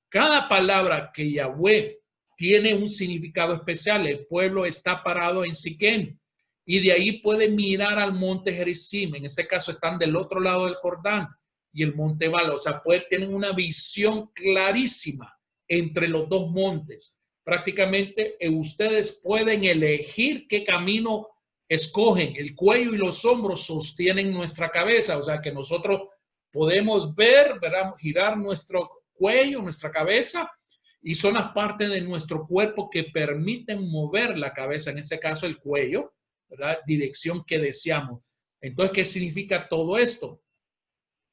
Cada palabra que Yahweh tiene un significado especial. El pueblo está parado en Siquem y de ahí puede mirar al monte Gerizim. En este caso están del otro lado del Jordán y el monte Ebal. O sea, tienen una visión clarísima entre los dos montes. Prácticamente ustedes pueden elegir qué camino escogen. El cuello y los hombros sostienen nuestra cabeza. O sea, que nosotros podemos ver, ¿verdad? Girar nuestro cuello, nuestra cabeza, y son las partes de nuestro cuerpo que permiten mover la cabeza, en este caso el cuello, ¿verdad? Dirección que deseamos. Entonces, ¿qué significa todo esto?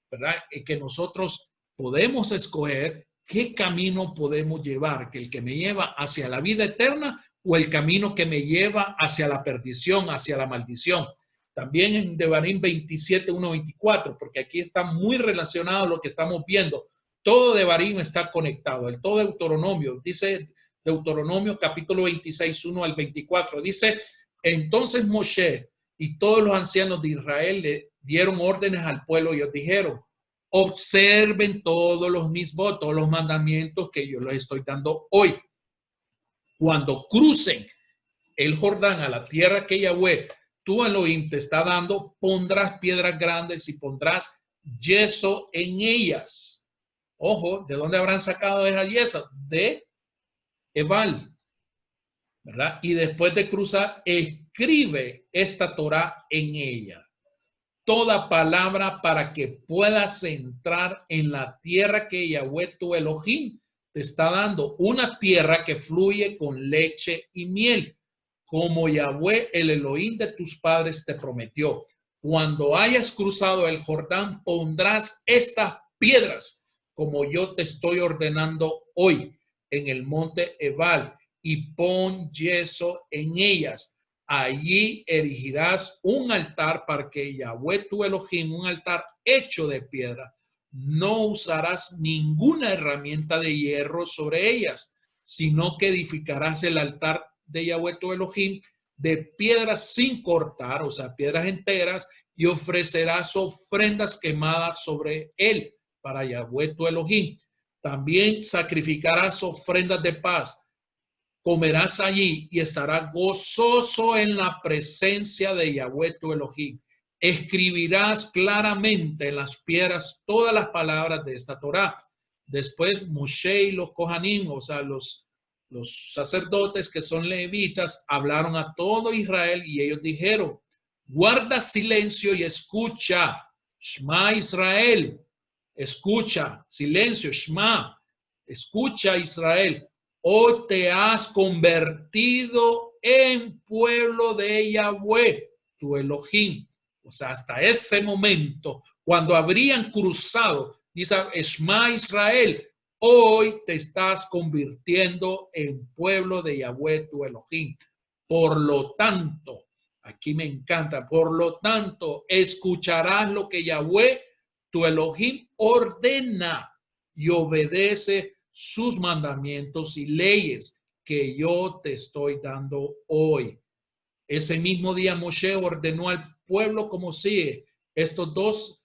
¿Verdad? Que nosotros podemos escoger qué camino podemos llevar, que el que me lleva hacia la vida eterna o el camino que me lleva hacia la perdición, hacia la maldición. También en Devarim 27, 1, 24, porque aquí está muy relacionado a lo que estamos viendo. Todo Devarim está conectado. El todo Deuteronomio, dice Deuteronomio capítulo 26, 1 al 24, dice, entonces Moshe y todos los ancianos de Israel le dieron órdenes al pueblo y ellos dijeron, observen todos los mismos, todos los mandamientos que yo les estoy dando hoy. Cuando crucen el Jordán a la tierra que Yahweh, tú Elohim te está dando, pondrás piedras grandes y pondrás yeso en ellas. Ojo, ¿de dónde habrán sacado esa yeso? De Ebal, ¿verdad? Y después de cruzar, escribe esta Torah en ella. Toda palabra para que puedas entrar en la tierra que Yahweh tu Elohim te está dando, una tierra que fluye con leche y miel, como Yahweh el Elohim de tus padres te prometió. Cuando hayas cruzado el Jordán, pondrás estas piedras, como yo te estoy ordenando hoy, en el monte Ebal, y pon yeso en ellas. Allí erigirás un altar para que Yahweh tu Elohim, un altar hecho de piedra. No usarás ninguna herramienta de hierro sobre ellas, sino que edificarás el altar de Yahweh tu Elohim de piedras sin cortar, o sea, piedras enteras, y ofrecerás ofrendas quemadas sobre él para Yahweh tu Elohim. También sacrificarás ofrendas de paz. Comerás allí y estarás gozoso en la presencia de Yahweh tu Elohim. Escribirás claramente en las piedras todas las palabras de esta Torá. Después Moshe y los Kohanim, o sea, los sacerdotes que son levitas, hablaron a todo Israel y ellos dijeron, guarda silencio y escucha. Shema Israel, escucha, silencio, Shema, escucha Israel, hoy te has convertido en pueblo de Yahweh, tu Elohim. O sea, hasta ese momento, cuando habrían cruzado, dice Shema Israel, hoy te estás convirtiendo en pueblo de Yahweh, tu Elohim. Por lo tanto, aquí me encanta, por lo tanto, escucharás lo que Yahweh, tu Elohim, ordena y obedece sus mandamientos y leyes que yo te estoy dando hoy. Ese mismo día Moshe ordenó al pueblo como sigue. Estos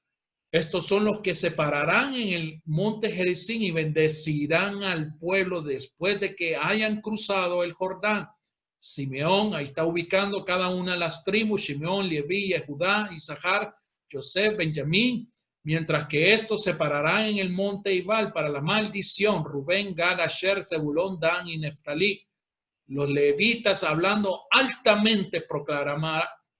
son los que se pararán en el monte Gerizim y bendecirán al pueblo después de que hayan cruzado el Jordán. Simeón, ahí está ubicando cada una de las tribus, Simeón, Leví, Judá, Isahar, José, Benjamín, mientras que estos se pararán en el monte Ibal para la maldición, Rubén, Gad, Asher, Zebulón, Dan y Neftalí. Los levitas, hablando altamente,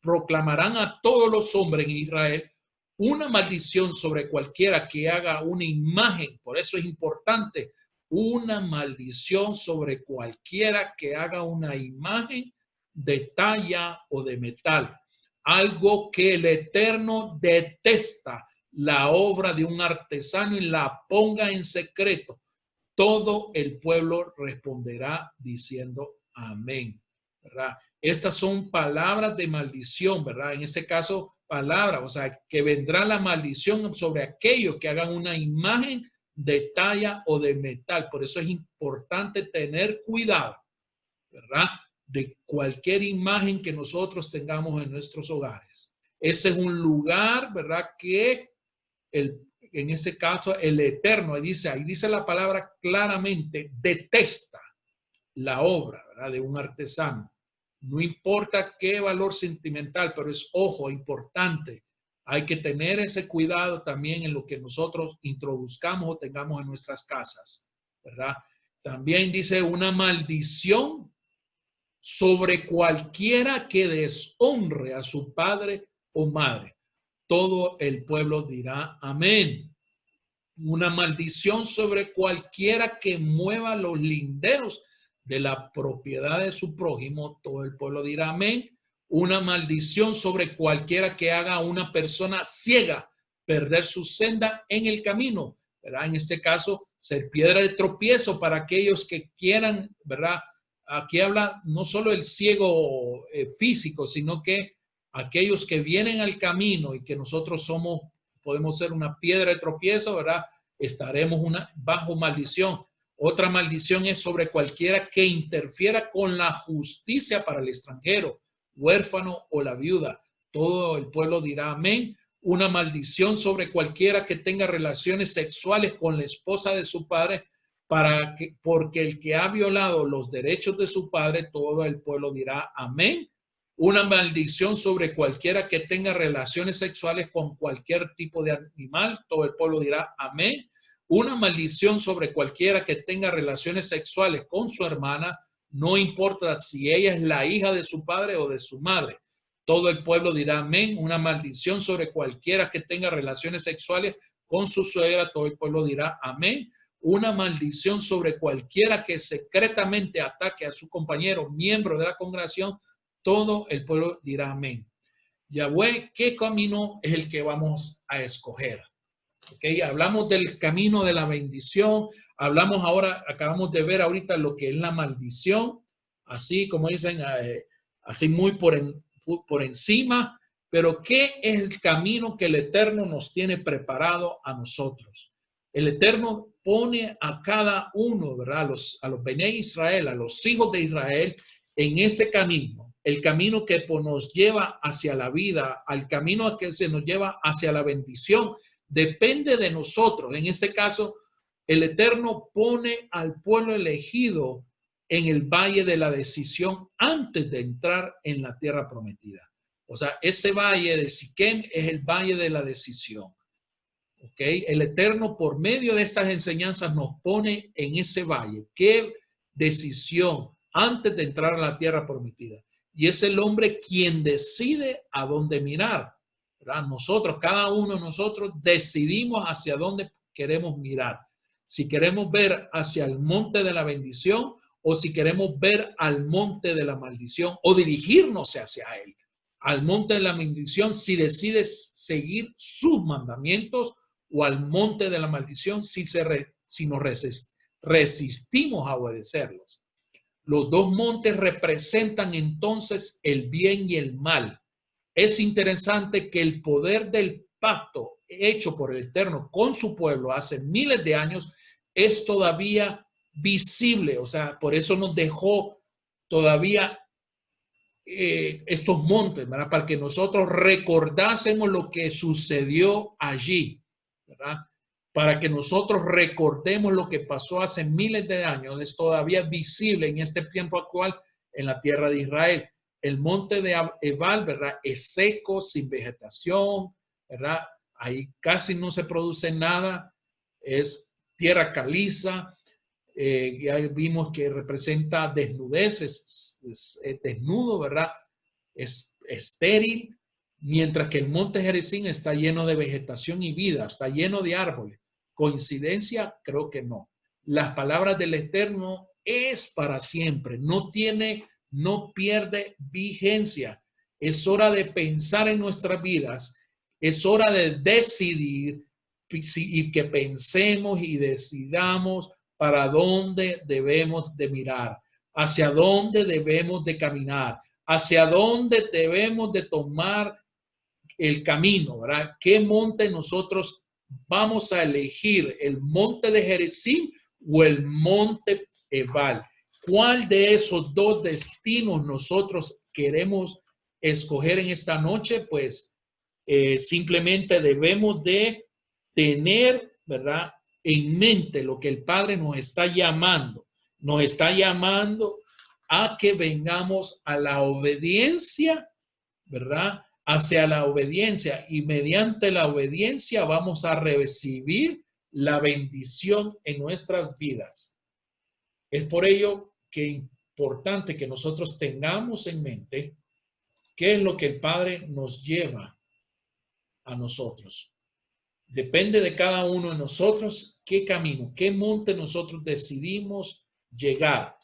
proclamarán a todos los hombres en Israel una maldición sobre cualquiera que haga una imagen. Por eso es importante, una maldición sobre cualquiera que haga una imagen de talla o de metal. Algo que el Eterno detesta, la obra de un artesano, y la ponga en secreto. Todo el pueblo responderá diciendo amén, ¿verdad? Estas son palabras de maldición, ¿verdad? En este caso, palabras, o sea, que vendrá la maldición sobre aquellos que hagan una imagen de talla o de metal. Por eso es importante tener cuidado, ¿verdad? De cualquier imagen que nosotros tengamos en nuestros hogares. Ese es un lugar, ¿verdad? Que en este caso el Eterno, ahí dice la palabra claramente, detesta la obra, ¿verdad?, de un artesano. No importa qué valor sentimental, pero es, ojo, importante. Hay que tener ese cuidado también en lo que nosotros introduzcamos o tengamos en nuestras casas, ¿verdad? También dice una maldición sobre cualquiera que deshonre a su padre o madre. Todo el pueblo dirá amén. Una maldición sobre cualquiera que mueva los linderos de la propiedad de su prójimo. Todo el pueblo dirá amén. Una maldición sobre cualquiera que haga a una persona ciega perder su senda en el camino, ¿verdad? En este caso, ser piedra de tropiezo para aquellos que quieran, ¿verdad? Aquí habla no solo el ciego físico, sino que aquellos que vienen al camino y que nosotros podemos ser una piedra de tropiezo, ¿verdad? Estaremos bajo maldición. Otra maldición es sobre cualquiera que interfiera con la justicia para el extranjero, huérfano o la viuda. Todo el pueblo dirá amén. Una maldición sobre cualquiera que tenga relaciones sexuales con la esposa de su padre, porque el que ha violado los derechos de su padre, todo el pueblo dirá amén. Una maldición sobre cualquiera que tenga relaciones sexuales con cualquier tipo de animal, todo el pueblo dirá amén. Una maldición sobre cualquiera que tenga relaciones sexuales con su hermana, no importa si ella es la hija de su padre o de su madre, todo el pueblo dirá amén. Una maldición sobre cualquiera que tenga relaciones sexuales con su suegra, todo el pueblo dirá amén. Una maldición sobre cualquiera que secretamente ataque a su compañero, miembro de la congregación, todo el pueblo dirá amén. Yahweh, ¿qué camino es el que vamos a escoger? Okay, hablamos del camino de la bendición, acabamos de ver ahorita lo que es la maldición, así como dicen, así muy por encima, pero ¿qué es el camino que el Eterno nos tiene preparado a nosotros? El Eterno pone a cada uno, ¿verdad? A los Bene Israel, a los hijos de Israel, en ese camino, el camino que nos lleva hacia la vida, al camino que se nos lleva hacia la bendición. Depende de nosotros. En este caso, el Eterno pone al pueblo elegido en el valle de la decisión antes de entrar en la tierra prometida. O sea, ese valle de Siquem es el valle de la decisión. ¿Ok? El Eterno, por medio de estas enseñanzas, nos pone en ese valle. ¿Qué decisión antes de entrar a la tierra prometida? Y es el hombre quien decide a dónde mirar, ¿verdad? Nosotros, cada uno de nosotros decidimos hacia dónde queremos mirar. Si queremos ver hacia el monte de la bendición o si queremos ver al monte de la maldición o dirigirnos hacia él. Al monte de la bendición si decides seguir sus mandamientos o al monte de la maldición si nos resistimos a obedecerlos. Los dos montes representan entonces el bien y el mal. Es interesante que el poder del pacto hecho por el Eterno con su pueblo hace miles de años es todavía visible. O sea, por eso nos dejó todavía estos montes, ¿verdad? Para que nosotros recordásemos lo que sucedió allí, ¿verdad? Para que nosotros recordemos lo que pasó hace miles de años, es todavía visible en este tiempo actual en la tierra de Israel. El monte de Ebal, ¿verdad? Es seco, sin vegetación, ¿verdad? Ahí casi no se produce nada, es tierra caliza. Ya vimos que representa desnudez, es desnudo, ¿verdad? Es estéril, mientras que el monte Gerizim está lleno de vegetación y vida, está lleno de árboles. ¿Coincidencia? Creo que no. Las palabras del Eterno es para siempre, no pierde vigencia. Es hora de pensar en nuestras vidas, es hora de decidir y que pensemos y decidamos para dónde debemos de mirar, hacia dónde debemos de caminar, hacia dónde debemos de tomar el camino, ¿verdad? ¿Qué monte nosotros vamos a elegir? ¿El monte de Gerizim o el monte Ebal? ¿Cuál de esos dos destinos nosotros queremos escoger en esta noche? Pues simplemente debemos de tener, ¿verdad?, en mente lo que el Padre nos está llamando. Nos está llamando a que vengamos a la obediencia, ¿verdad? Hacia la obediencia, y mediante la obediencia vamos a recibir la bendición en nuestras vidas. Es por ello que es importante que nosotros tengamos en mente qué es lo que el Padre nos lleva a nosotros. Depende de cada uno de nosotros qué camino, qué monte nosotros decidimos llegar.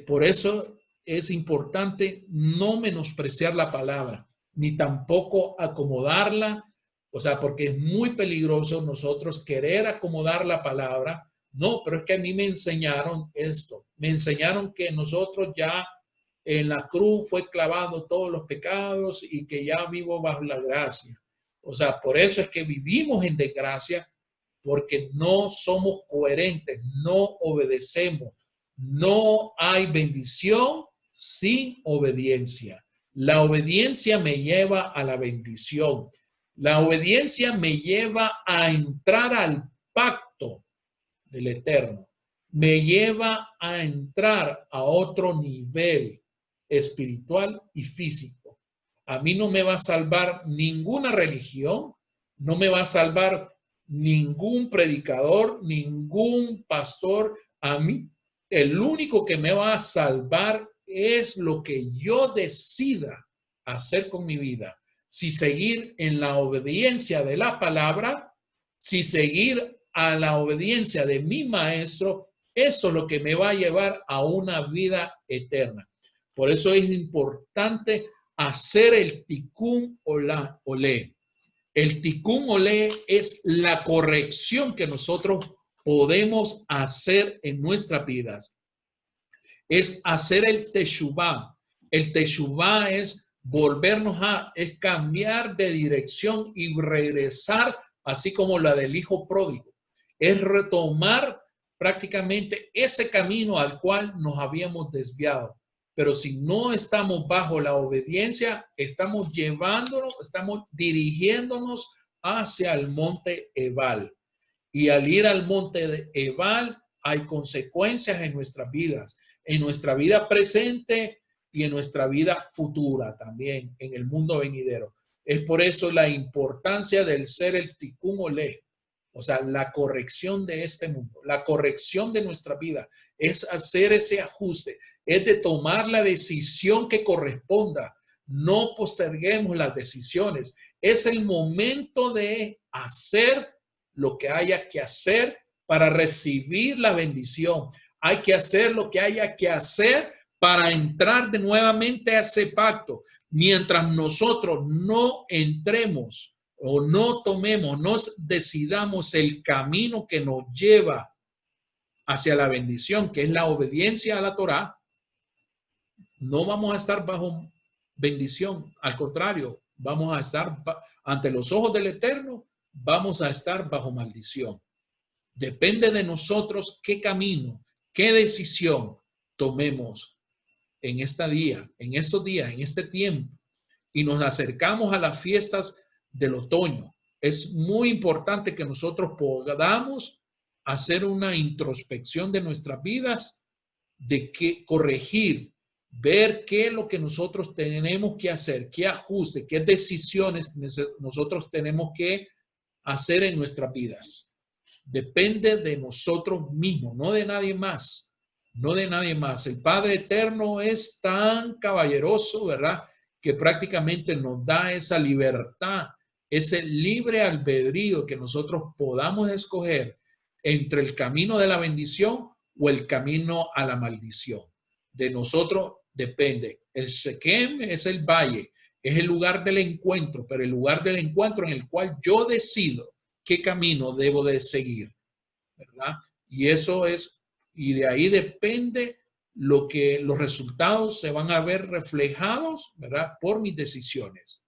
Por eso es importante no menospreciar la palabra, ni tampoco acomodarla, o sea, porque es muy peligroso nosotros querer acomodar la palabra. No, pero es que a mí me enseñaron esto, me enseñaron que nosotros ya en la cruz fue clavado todos los pecados y que ya vivo bajo la gracia. O sea, por eso es que vivimos en desgracia, porque no somos coherentes, no obedecemos. No hay bendición sin obediencia. La obediencia me lleva a la bendición. La obediencia me lleva a entrar al pacto del Eterno. Me lleva a entrar a otro nivel espiritual y físico. A mí no me va a salvar ninguna religión, no me va a salvar ningún predicador, ningún pastor. A mí, el único que me va a salvar es lo que yo decida hacer con mi vida. Si seguir en la obediencia de la palabra, si seguir a la obediencia de mi maestro, eso es lo que me va a llevar a una vida eterna. Por eso es importante hacer el tikkun olé. El tikkun olé es la corrección que nosotros podemos hacer en nuestras vidas. Es hacer el teshuvá. El teshuvá es es cambiar de dirección y regresar, así como la del hijo pródigo. Es retomar prácticamente ese camino al cual nos habíamos desviado. Pero si no estamos bajo la obediencia, estamos dirigiéndonos hacia el monte Ebal. Y al ir al monte de Ebal hay consecuencias en nuestras vidas, en nuestra vida presente y en nuestra vida futura también, en el mundo venidero. Es por eso la importancia del ser el tikkun olé, o sea, la corrección de este mundo, la corrección de nuestra vida, es hacer ese ajuste, es de tomar la decisión que corresponda, No posterguemos las decisiones. Es el momento de hacer lo que haya que hacer para recibir la bendición. Hay que hacer lo que haya que hacer para entrar de nuevamente a ese pacto. Mientras nosotros no entremos o no tomemos, no decidamos el camino que nos lleva hacia la bendición, que es la obediencia a la Torá, no vamos a estar bajo bendición. Al contrario, vamos a estar ante los ojos del Eterno, vamos a estar bajo maldición. Depende de nosotros qué camino, qué decisión tomemos en este día, en estos días, en este tiempo, y nos acercamos a las fiestas del otoño. Es muy importante que nosotros podamos hacer una introspección de nuestras vidas, de qué corregir, ver qué es lo que nosotros tenemos que hacer, qué ajuste, qué decisiones nosotros tenemos que hacer en nuestras vidas. Depende de nosotros mismos, no de nadie más, no de nadie más. El Padre Eterno es tan caballeroso, ¿verdad?, que prácticamente nos da esa libertad, ese libre albedrío que nosotros podamos escoger entre el camino de la bendición o el camino a la maldición. De nosotros depende. El Shekem es el valle, es el lugar del encuentro, pero el lugar del encuentro en el cual yo decido qué camino debo de seguir, ¿verdad? Y eso es, y de ahí depende lo que los resultados se van a ver reflejados, ¿verdad?, por mis decisiones.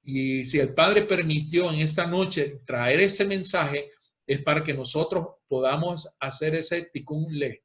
Y si el Padre permitió en esta noche traer ese mensaje, es para que nosotros podamos hacer ese tikkun le.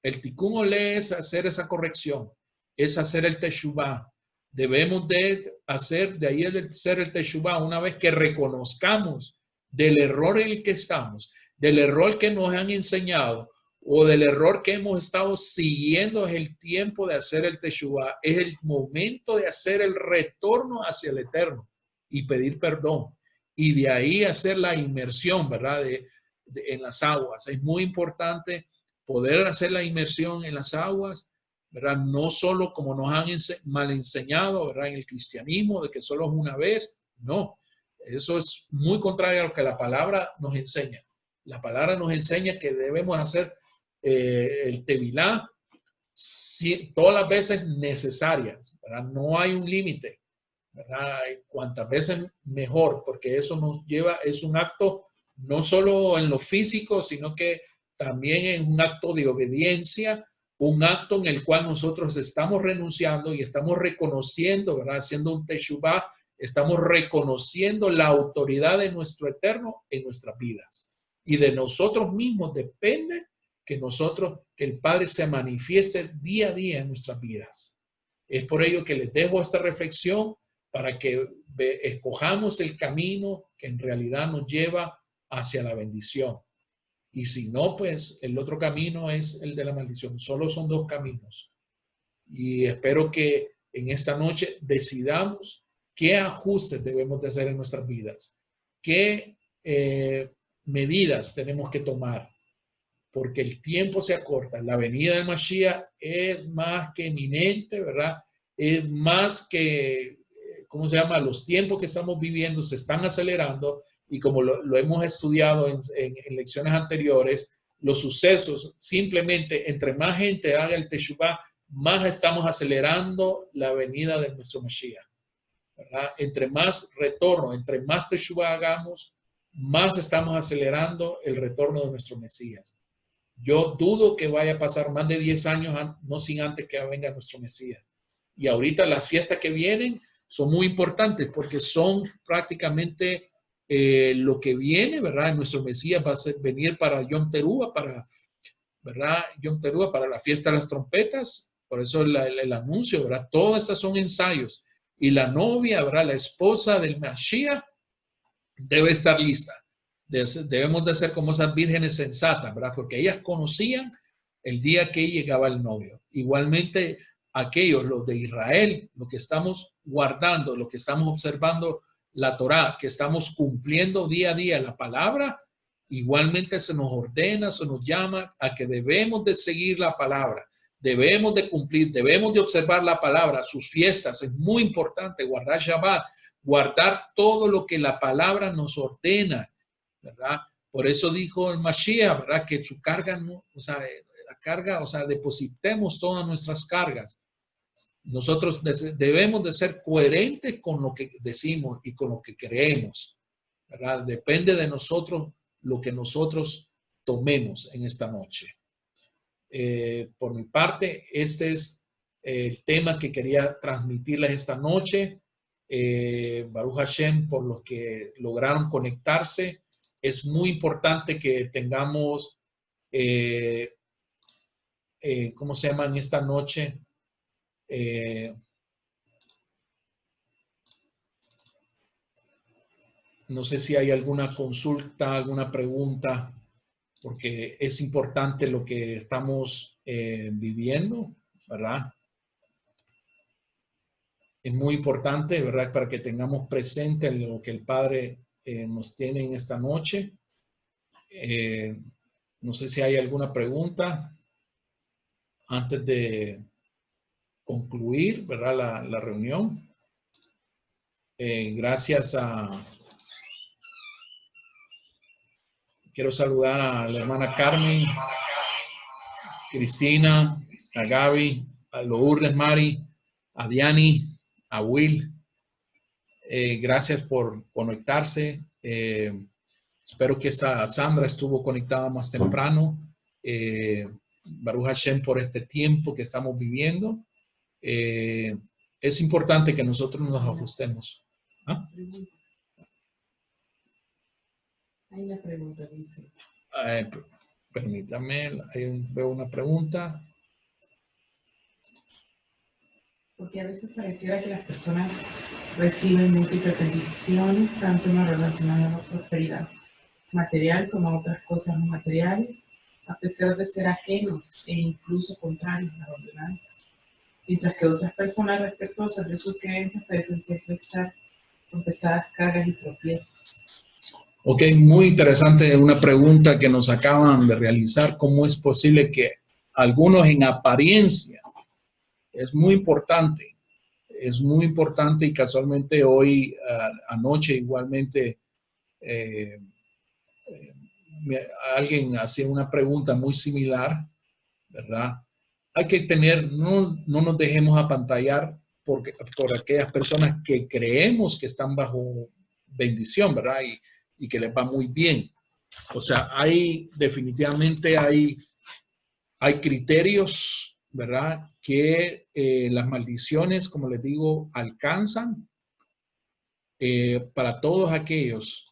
El tikkun ole es hacer esa corrección, es hacer el teshuvah. Debemos de hacer, de ahí el hacer el teshuvah, una vez que reconozcamos del error en el que estamos, del error que nos han enseñado o del error que hemos estado siguiendo. Es el tiempo de hacer el teshuvah, es el momento de hacer el retorno hacia el Eterno y pedir perdón. Y de ahí hacer la inmersión, ¿verdad?, en las aguas. Es muy importante poder hacer la inmersión en las aguas, ¿verdad? No solo como nos han mal enseñado, ¿verdad?, en el cristianismo, de que solo es una vez. No, eso es muy contrario a lo que la palabra nos enseña. La palabra nos enseña que debemos hacer el tevilá todas las veces necesarias, ¿verdad? No hay un límite, ¿verdad? Cuantas veces mejor, porque eso nos lleva, es un acto no solo en lo físico, sino que también es un acto de obediencia, un acto en el cual nosotros estamos renunciando y estamos reconociendo, ¿verdad?, haciendo un teshuvah, estamos reconociendo la autoridad de nuestro Eterno en nuestras vidas. Y de nosotros mismos depende que el Padre se manifieste día a día en nuestras vidas. Es por ello que les dejo esta reflexión para que escojamos el camino que en realidad nos lleva hacia la bendición. Y si no, pues el otro camino es el de la maldición. Solo son dos caminos. Y espero que en esta noche decidamos qué ajustes debemos de hacer en nuestras vidas, qué medidas tenemos que tomar, porque el tiempo se acorta. La venida de Mashiach es más que inminente, ¿verdad? Es más que, ¿cómo se llama? Los tiempos que estamos viviendo se están acelerando, y como lo hemos estudiado en lecciones anteriores, los sucesos, simplemente entre más gente haga el teshuvah, más estamos acelerando la venida de nuestro Mashiach, ¿verdad? Entre más retorno, entre más teshuvah hagamos, más estamos acelerando el retorno de nuestro Mesías. Yo dudo que vaya a pasar más de 10 años, no sin antes que venga nuestro Mesías. Y ahorita las fiestas que vienen son muy importantes porque son prácticamente lo que viene, ¿verdad? Nuestro Mesías va a venir para Yom Teruah, ¿verdad? Yom Teruah, para la fiesta de las trompetas. Por eso el anuncio, ¿verdad? Todas estas son ensayos. Y la novia, ¿verdad?, la esposa del Mashiach, debe estar lista. Debemos de ser como esas vírgenes sensatas, ¿verdad? Porque ellas conocían el día que llegaba el novio. Igualmente, aquellos, los de Israel, lo que estamos guardando, lo que estamos observando, la Torá, que estamos cumpliendo día a día la palabra, igualmente se nos ordena, se nos llama a que debemos de seguir la palabra, debemos de cumplir, debemos de observar la palabra, sus fiestas, es muy importante, guardar Shabbat, guardar todo lo que la palabra nos ordena, ¿verdad? Por eso dijo el Mashiach, ¿verdad? Que su carga, no, o sea, la carga, o sea, depositemos todas nuestras cargas. Nosotros debemos de ser coherentes con lo que decimos y con lo que creemos, ¿verdad? Depende de nosotros lo que nosotros tomemos en esta noche. Por mi parte, este es el tema que quería transmitirles esta noche. Baruch Hashem, por los que lograron conectarse, es muy importante que tengamos, ¿cómo se llama en esta noche? No sé si hay alguna consulta, alguna pregunta, porque es importante lo que estamos viviendo, ¿verdad? Es muy importante, ¿verdad? Para que tengamos presente lo que el Padre nos tiene en esta noche. No sé si hay alguna pregunta antes de concluir, ¿verdad? La reunión. Gracias a... Quiero saludar a la hermana Carmen, Cristina, a Gaby, a Lourdes Mari, a Diani, a Will. Gracias por conectarse. Espero que esta Sandra estuvo conectada más temprano. Baruch Hashem por este tiempo que estamos viviendo. Es importante que nosotros nos ajustemos. ¿Ah? Hay una pregunta, dice. Permítame, ahí veo una pregunta. Porque a veces pareciera que las personas reciben múltiples bendiciones, tanto en lo relacionado a la prosperidad material como a otras cosas no materiales, a pesar de ser ajenos e incluso contrarios a la ordenanza. Mientras que otras personas respetuosas de sus creencias parecen siempre estar con pesadas cargas y tropiezos. Ok, muy interesante una pregunta que nos acaban de realizar. ¿Cómo es posible que algunos en apariencia? Es muy importante y casualmente hoy, anoche igualmente, alguien hacía una pregunta muy similar, ¿verdad? Hay que tener, no nos dejemos apantallar por aquellas personas que creemos que están bajo bendición, ¿verdad? Y que les va muy bien. O sea, definitivamente hay criterios, ¿verdad? Que las maldiciones, como les digo, alcanzan para todos aquellos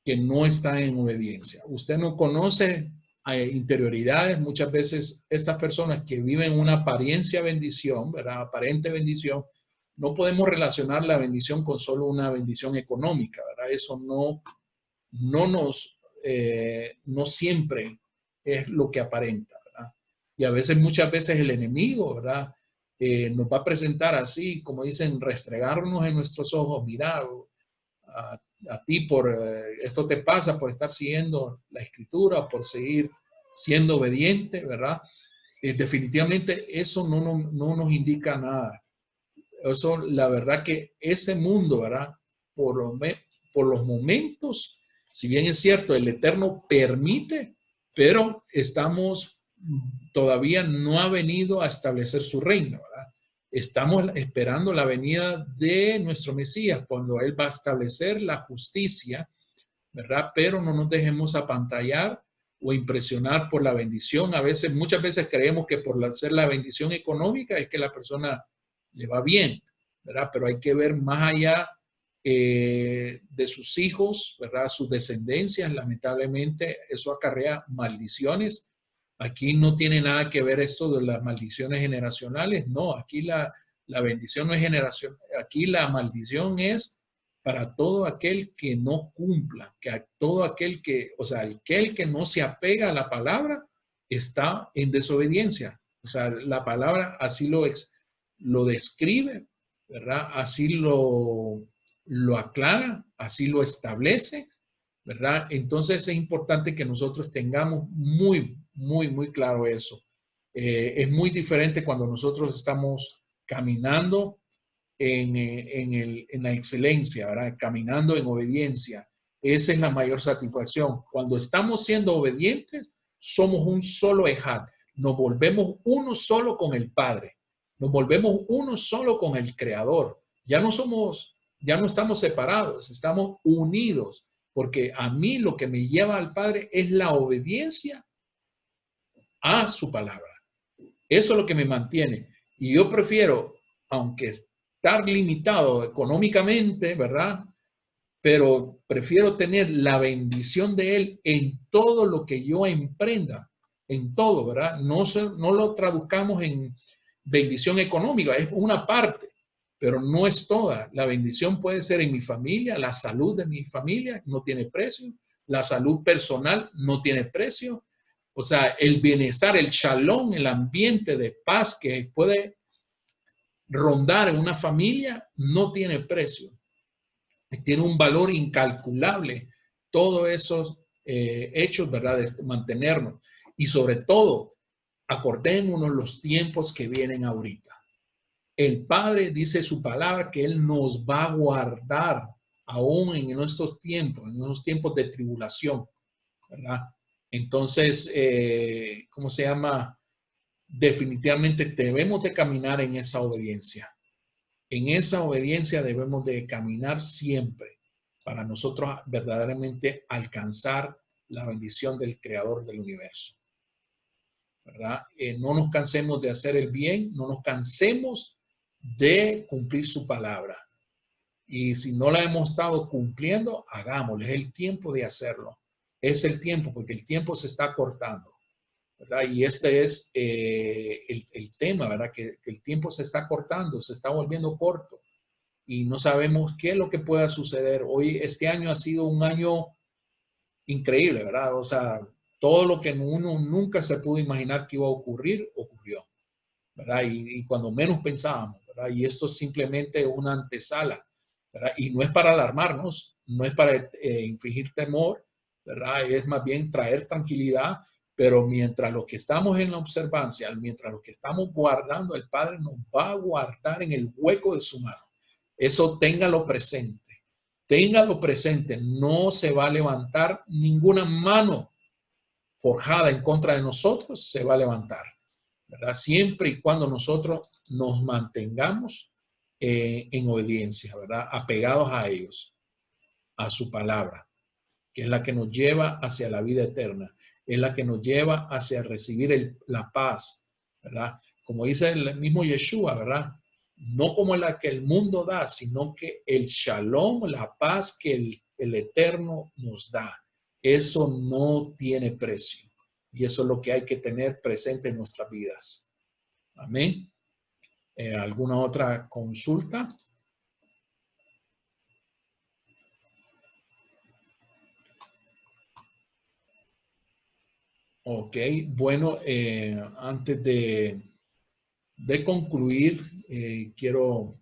que no están en obediencia. Usted no conoce interioridades. Muchas veces estas personas que viven una apariencia bendición, ¿verdad? Aparente bendición, no podemos relacionar la bendición con solo una bendición económica, ¿verdad? Eso no siempre es lo que aparenta, ¿verdad? Y a veces, muchas veces el enemigo, ¿verdad? Nos va a presentar así, como dicen, restregarnos en nuestros ojos, mira, a ti esto te pasa por estar siguiendo la escritura, por seguir siendo obediente, ¿verdad? Definitivamente eso no nos indica nada. Eso, la verdad que ese mundo, ¿verdad? Por los momentos, si bien es cierto, el Eterno permite, pero todavía no ha venido a establecer su reino, ¿verdad? Estamos esperando la venida de nuestro Mesías, cuando Él va a establecer la justicia, ¿verdad? Pero no nos dejemos apantallar o impresionar por la bendición. Muchas veces creemos que por hacer la bendición económica es que la persona le va bien, ¿verdad? Pero hay que ver más allá de sus hijos, ¿verdad? Sus descendencias. Lamentablemente eso acarrea maldiciones. Aquí no tiene nada que ver esto de las maldiciones generacionales. No, aquí la bendición no es generacional. Aquí la maldición es para todo aquel que no cumpla, todo aquel aquel que no se apega a la palabra está en desobediencia. O sea, la palabra así lo describe, ¿verdad? Así lo aclara, así lo establece, ¿verdad? Entonces es importante que nosotros tengamos muy, muy, muy claro eso. Es muy diferente cuando nosotros estamos caminando en la excelencia, ¿verdad? Caminando en obediencia. Esa es la mayor satisfacción. Cuando estamos siendo obedientes, somos un solo ejad. Nos volvemos uno solo con el Padre. Nos volvemos uno solo con el Creador. Ya no estamos separados, estamos unidos, porque a mí lo que me lleva al Padre es la obediencia a su palabra. Eso es lo que me mantiene. Y yo prefiero, aunque estar limitado económicamente, ¿verdad? Pero prefiero tener la bendición de Él en todo lo que yo emprenda, en todo, ¿verdad? No lo traduzcamos en bendición económica, es una parte, pero no es toda. La bendición puede ser en mi familia, la salud de mi familia no tiene precio, la salud personal no tiene precio. O sea, el bienestar, el shalom, el ambiente de paz que puede rondar en una familia no tiene precio. Tiene un valor incalculable. Todos esos hechos, ¿verdad? De mantenernos. Y sobre todo, acordémonos los tiempos que vienen ahorita. El Padre dice su palabra que Él nos va a guardar aún en nuestros tiempos, en unos tiempos de tribulación, ¿verdad? Entonces, ¿cómo se llama? Definitivamente debemos de caminar en esa obediencia. En esa obediencia debemos de caminar siempre para nosotros verdaderamente alcanzar la bendición del Creador del universo, ¿verdad? No nos cansemos de hacer el bien, no nos cansemos de cumplir su palabra. Y si no la hemos estado cumpliendo, hagámoslo. Es el tiempo de hacerlo. Es el tiempo, porque el tiempo se está cortando, ¿verdad? Y este es el tema, ¿verdad? Que el tiempo se está cortando, se está volviendo corto y no sabemos qué es lo que pueda suceder. Este año ha sido un año increíble, ¿verdad? O sea, todo lo que uno nunca se pudo imaginar que iba a ocurrir, ocurrió, ¿verdad? Y cuando menos pensábamos, ¿verdad? Y esto es simplemente una antesala, ¿verdad? Y no es para alarmarnos, no es para infligir temor, ¿verdad? Es más bien traer tranquilidad, pero mientras lo que estamos en la observancia, mientras lo que estamos guardando, el Padre nos va a guardar en el hueco de su mano. Eso téngalo presente. Téngalo presente. No se va a levantar ninguna mano forjada en contra de nosotros, se va a levantar, ¿verdad? Siempre y cuando nosotros nos mantengamos en obediencia, ¿verdad? Apegados a ellos, a su palabra, que es la que nos lleva hacia la vida eterna, es la que nos lleva hacia recibir la paz, ¿verdad? Como dice el mismo Yeshua, ¿verdad? No como la que el mundo da, sino que el shalom, la paz que el Eterno nos da. Eso no tiene precio. Y eso es lo que hay que tener presente en nuestras vidas. Amén. ¿Alguna otra consulta? Ok, bueno, antes de concluir, quiero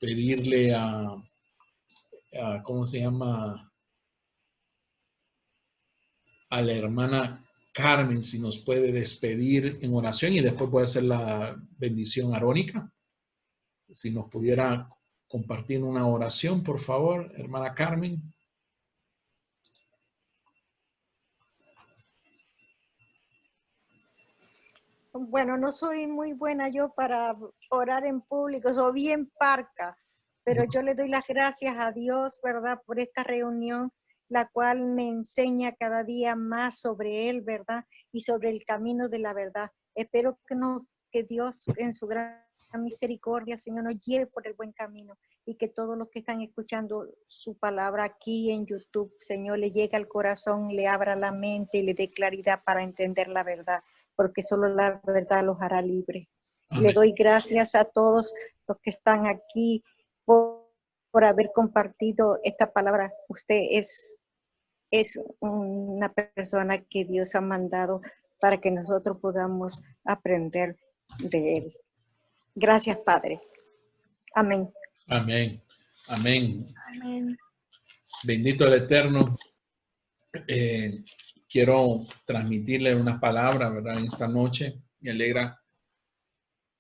pedirle ¿cómo se llama? A la hermana Carmen, si nos puede despedir en oración y después puede hacer la bendición arónica. Si nos pudiera compartir una oración, por favor, hermana Carmen. Bueno, no soy muy buena yo para orar en público, soy bien parca, pero yo le doy las gracias a Dios, ¿verdad?, por esta reunión, la cual me enseña cada día más sobre Él, ¿verdad?, y sobre el camino de la verdad. Espero que Dios en su gran misericordia, Señor, nos lleve por el buen camino y que todos los que están escuchando su palabra aquí en YouTube, Señor, le llegue al corazón, le abra la mente y le dé claridad para entender la verdad, porque solo la verdad los hará libres. Le doy gracias a todos los que están aquí por haber compartido esta palabra. Usted es una persona que Dios ha mandado para que nosotros podamos aprender de Él. Gracias, Padre. Amén. Amén. Amén. Amén. Bendito el Eterno. quiero transmitirle unas palabras, ¿verdad? En esta noche. Me alegra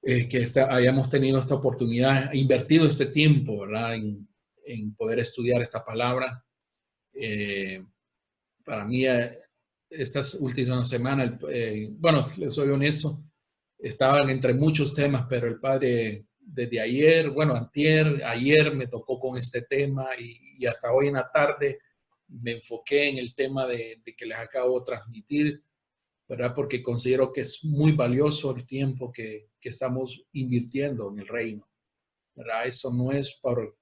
que hayamos tenido esta oportunidad, invertido este tiempo, ¿verdad? En poder estudiar esta palabra. Para mí, estas últimas semanas, bueno, les soy honesto, estaban entre muchos temas, pero el padre desde ayer, bueno, ayer me tocó con este tema y hasta hoy en la tarde me enfoqué en el tema de que les acabo de transmitir, ¿verdad? Porque considero que es muy valioso el tiempo que estamos invirtiendo en el reino, ¿verdad? Eso no es por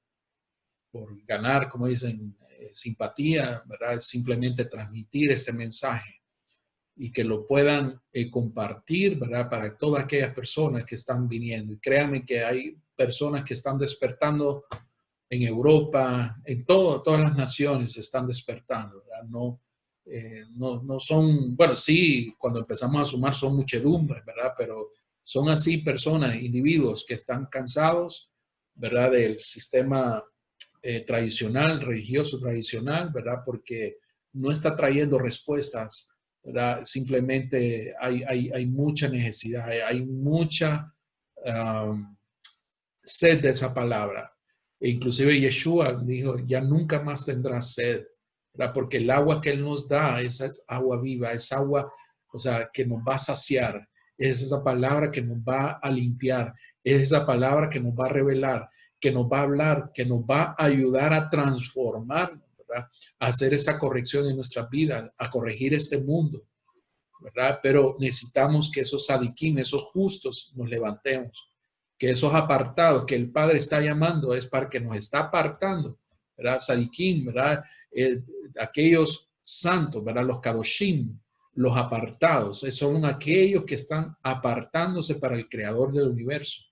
ganar, como dicen, simpatía, ¿verdad? Es simplemente transmitir este mensaje y que lo puedan compartir, ¿verdad? Para todas aquellas personas que están viniendo. Y créanme que hay personas que están despertando en Europa, en todas las naciones están despertando, ¿verdad? No son, bueno, sí, cuando empezamos a sumar son muchedumbres, ¿verdad? Pero son así personas, individuos que están cansados, ¿verdad? Del sistema tradicional, religioso tradicional, ¿verdad? Porque no está trayendo respuestas, ¿verdad? Simplemente hay mucha necesidad, hay mucha sed de esa palabra. E inclusive Yeshua dijo, ya nunca más tendrás sed, ¿verdad? Porque el agua que Él nos da es agua viva, es agua, o sea, que nos va a saciar, es esa palabra que nos va a limpiar, es esa palabra que nos va a revelar, que nos va a hablar, que nos va a ayudar a transformar, ¿verdad? A hacer esa corrección en nuestras vidas, a corregir este mundo, ¿verdad? Pero necesitamos que esos sadiquim, esos justos, nos levantemos, que esos apartados que el Padre está llamando es para que nos está apartando, ¿verdad? Sadiquim, ¿verdad? Aquellos santos, ¿verdad? Los kadoshim, los apartados, son aquellos que están apartándose para el Creador del universo.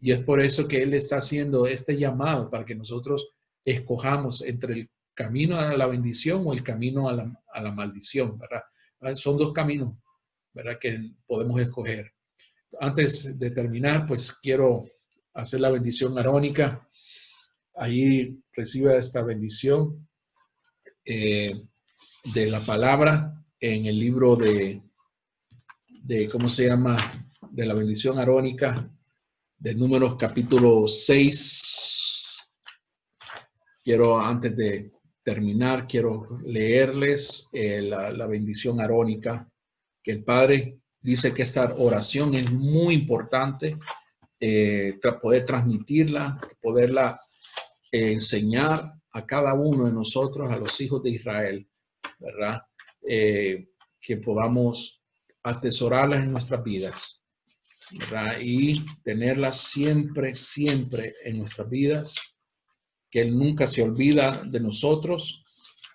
Y es por eso que Él está haciendo este llamado para que nosotros escojamos entre el camino a la bendición o el camino a la maldición, ¿verdad? Son dos caminos, ¿verdad? Que podemos escoger. Antes de terminar, pues quiero hacer la bendición arónica. Ahí recibe esta bendición de la palabra en el libro de ¿cómo se llama? De la bendición arónica de Números capítulo 6. Quiero, antes de terminar, quiero leerles la bendición arónica, que el Padre dice que esta oración es muy importante, poder transmitirla, poderla enseñar a cada uno de nosotros, a los hijos de Israel, ¿verdad? Que podamos atesorarlas en nuestras vidas, ¿verdad? Y tenerlas siempre, siempre en nuestras vidas, que Él nunca se olvida de nosotros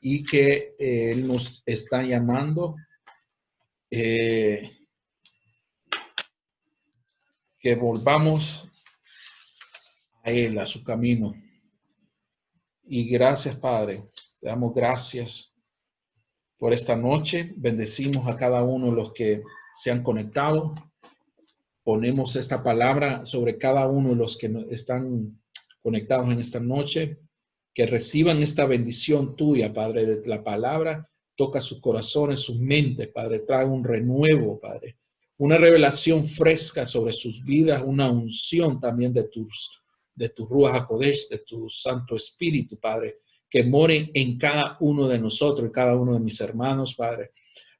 y que Él nos está llamando que volvamos a Él, a su camino. Y gracias, Padre. Te damos gracias por esta noche. Bendecimos a cada uno de los que se han conectado. Ponemos esta palabra sobre cada uno de los que están conectados en esta noche. Que reciban esta bendición tuya, Padre, de la palabra. Toca sus corazones, sus mentes, Padre. Trae un renuevo, Padre. Una revelación fresca sobre sus vidas. Una unción también de tu Ruach HaKodesh, de tu Santo Espíritu, Padre, que moren en cada uno de nosotros, en cada uno de mis hermanos, Padre.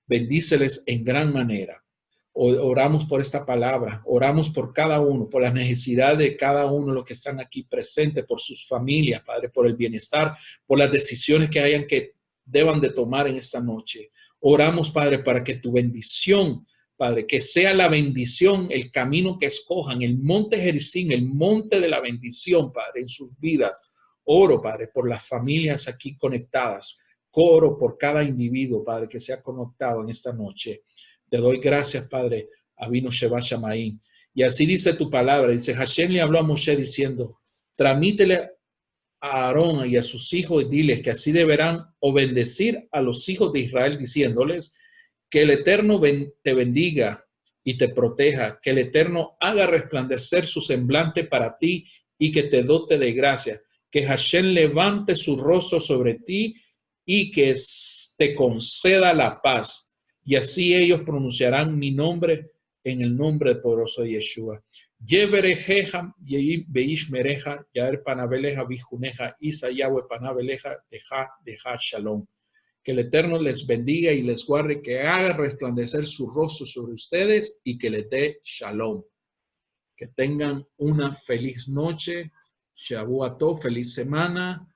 Bendíceles en gran manera. Oramos por esta palabra, oramos por cada uno, por las necesidades de cada uno de los que están aquí presentes, por sus familias, Padre, por el bienestar, por las decisiones que deban de tomar en esta noche. Oramos, Padre, para que tu bendición, Padre, que sea la bendición, el camino que escojan, el monte Gerizim, el monte de la bendición, Padre, en sus vidas. Oro, Padre, por las familias aquí conectadas. Oro por cada individuo, Padre, que se ha conectado en esta noche. Te doy gracias, Padre, Avinu Sheba Shamayim. Y así dice tu palabra. Dice, Hashem le habló a Moshe diciendo, transmítele a Aarón y a sus hijos y diles que así deberán o bendecir a los hijos de Israel diciéndoles que el Eterno te bendiga y te proteja, que el Eterno haga resplandecer su semblante para ti y que te dote de gracia, que Hashem levante su rostro sobre ti y que te conceda la paz. Y así ellos pronunciarán mi nombre en el nombre poderoso de Yeshua. Yeverejeja, Beishmereja, Yaer Panabeleja, Bijuneja, Isa Yahweh Panabeleja, deja Shalom. Que el Eterno les bendiga y les guarde, que haga resplandecer su rostro sobre ustedes y que les dé Shalom. Que tengan una feliz noche, Shavuot Tov, feliz semana.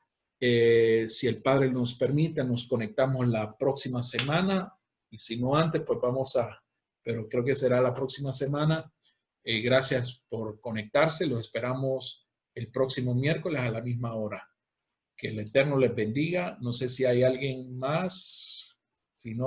Si el Padre nos permite, nos conectamos la próxima semana. Y si no antes, pues pero creo que será la próxima semana. Gracias por conectarse. Los esperamos el próximo miércoles a la misma hora. Que el Eterno les bendiga. No sé si hay alguien más. Si no,